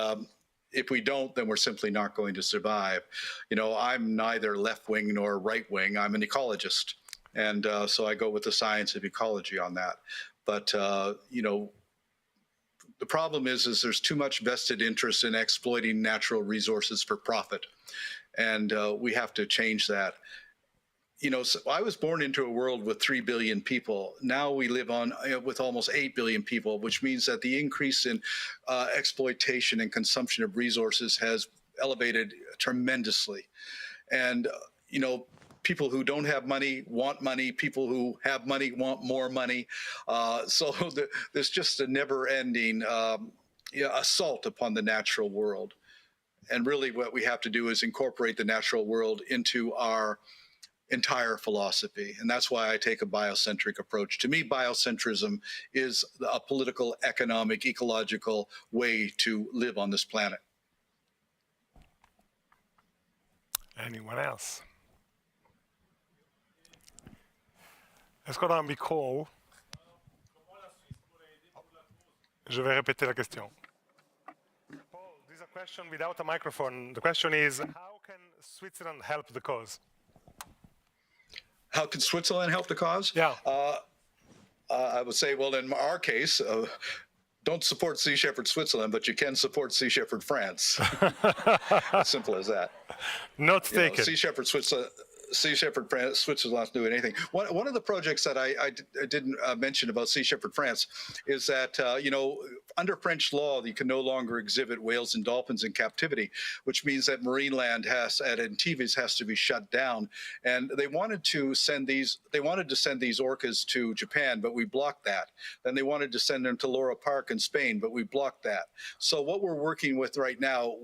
Speaker 4: if we don't, then we're simply not going to survive. You know, I'm neither left-wing nor right-wing. I'm an ecologist. And so I go with the science of ecology on that. But, you know, the problem is there's too much vested interest in exploiting natural resources for profit. And we have to change that. You know, so I was born into a world with 3 billion people. Now we live on with almost 8 billion people, which means that the increase in exploitation and consumption of resources has elevated tremendously. And, you know, people who don't have money want money. People who have money want more money. So there's just a never-ending assault upon the natural world. And really what we have to do is incorporate the natural world into our entire philosophy. And that's why I take a biocentric approach. To me, biocentrism is a political, economic, ecological way to live on this planet.
Speaker 5: Anyone else? Est-ce qu'on a un micro? Je vais répéter la question. Paul, this is a question without a microphone. The question is, how can Switzerland help the cause?
Speaker 4: How can Switzerland help the cause?
Speaker 5: Yeah.
Speaker 4: I would say, well, in our case, don't support Sea Shepherd Switzerland, but you can support Sea Shepherd France. As simple as that.
Speaker 5: Not taken.
Speaker 4: Sea Shepherd Switzerland. Sea Shepherd France, Switzerland not doing anything. One of the projects that I didn't mention about Sea Shepherd France is that, you know, under French law, you can no longer exhibit whales and dolphins in captivity, which means that Marineland at Antibes has to be shut down. And they wanted to send these orcas to Japan, but we blocked that. Then they wanted to send them to Lora Park in Spain, but we blocked that. So what we're working with right now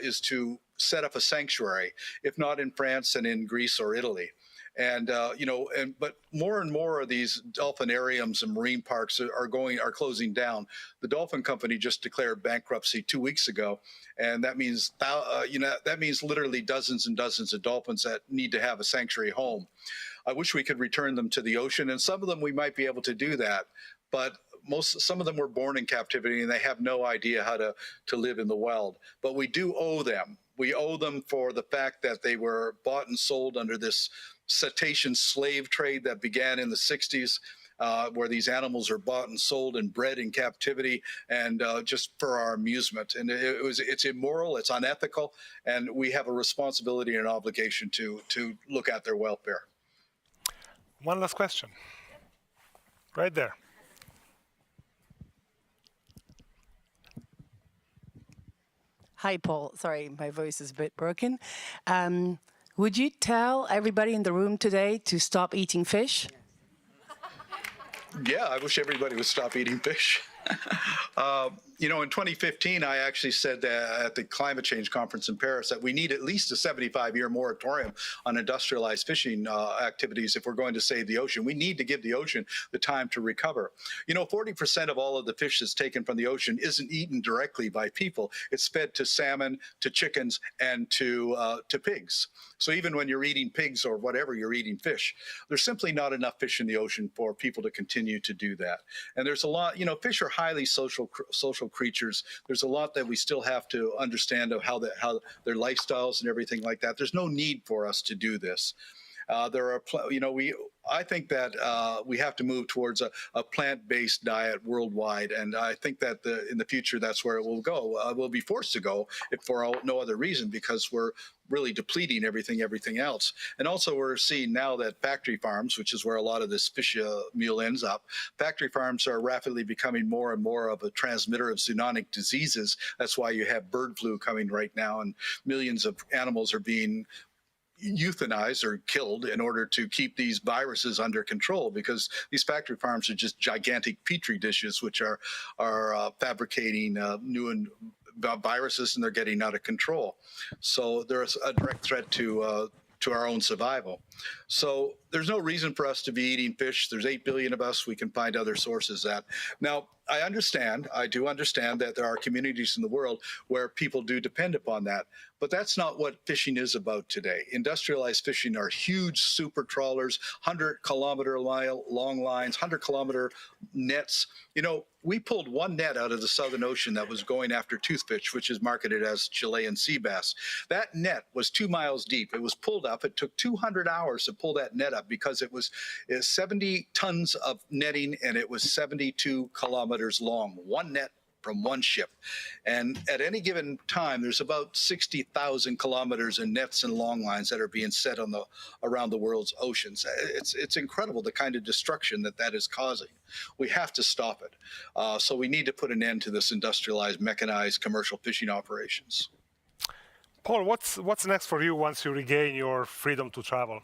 Speaker 4: is to set up a sanctuary, if not in France and in Greece or Italy. And, you know, but more and more of these dolphinariums and marine parks are closing down. The dolphin company just declared bankruptcy 2 weeks ago. And that means, you know, that means literally dozens and dozens of dolphins that need to have a sanctuary home. I wish we could return them to the ocean, and some of them we might be able to do that. But some of them were born in captivity and they have no idea how to live in the wild. But we do owe them. We owe them for the fact that they were bought and sold under this cetacean slave trade that began in the 60s, where these animals are bought and sold and bred in captivity and just for our amusement. And it's immoral, it's unethical, and we have a responsibility and an obligation to look at their welfare.
Speaker 5: One last question. Right there.
Speaker 12: Hi, Paul. Sorry, my voice is a bit broken. Would you tell everybody in the room today to stop eating fish?
Speaker 4: Yeah, I wish everybody would stop eating fish. You know, in 2015, I actually said at the climate change conference in Paris that we need at least a 75-year moratorium on industrialized fishing activities if we're going to save the ocean. We need to give the ocean the time to recover. You know, 40% of all of the fish that's taken from the ocean isn't eaten directly by people. It's fed to salmon, to chickens, and to pigs. So even when you're eating pigs or whatever, you're eating fish. There's simply not enough fish in the ocean for people to continue to do that. And there's a lot, you know, fish are highly social creatures. There's a lot that we still have to understand of how their lifestyles and everything like that. There's no need for us to do this. There are, you know, I think that we have to move towards a plant-based diet worldwide, and I think that in the future that's where it will go. We'll be forced to go if for no other reason, because we're really depleting everything else. And also we're seeing now that factory farms, which is where a lot of this fish meal ends up, factory farms are rapidly becoming more and more of a transmitter of zoonotic diseases. That's why you have bird flu coming right now, and millions of animals are being euthanized or killed in order to keep these viruses under control, because these factory farms are just gigantic petri dishes which are fabricating new viruses, and they're getting out of control. So there's a direct threat to our own survival. So there's no reason for us to be eating fish. There's 8 billion of us. We can find other sources that. Now, I do understand that there are communities in the world where people do depend upon that, but that's not what fishing is about today. Industrialized fishing are huge super trawlers, 100-kilometer long lines, 100-kilometer nets. You know, we pulled one net out of the Southern Ocean that was going after toothfish, which is marketed as Chilean sea bass. That net was 2 miles deep. It was pulled up. It took 200 hours to pull that net up because it was 70 tons of netting and it was 72 kilometers long, one net from one ship. And at any given time, there's about 60,000 kilometers in nets and long lines that are being set on around the world's oceans. It's incredible the kind of destruction that is causing. We have to stop it. So we need to put an end to this industrialized, mechanized commercial fishing operations.
Speaker 5: Paul, what's next for you once you regain your freedom to travel?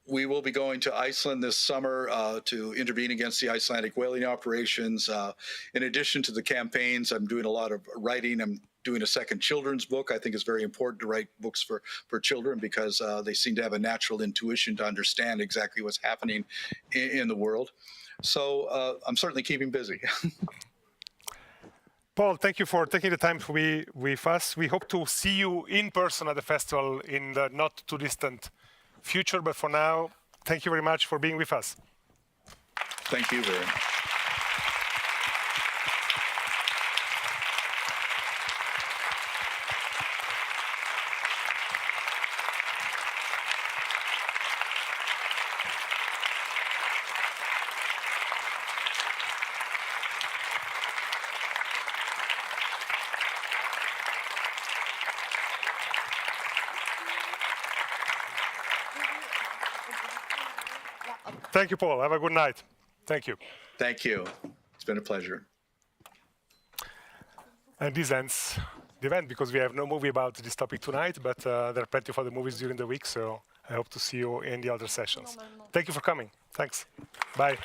Speaker 4: We will be going to Iceland this summer to intervene against the Icelandic whaling operations. In addition to the campaigns, I'm doing a lot of writing. I'm doing a second children's book. I think it's very important to write books for children because they seem to have a natural intuition to understand exactly what's happening in the world. So I'm certainly keeping busy.
Speaker 5: Paul, thank you for taking the time to be with us. We hope to see you in person at the festival in the not too distant future, but for now, thank you very much for being with us.
Speaker 4: Thank you very much.
Speaker 5: Thank you, Paul. Have a good night. Thank you.
Speaker 4: Thank you. It's been a pleasure.
Speaker 5: And this ends the event because we have no movie about this topic tonight, but there are plenty of other movies during the week, so I hope to see you in the other sessions. Thank you for coming. Thanks. Bye.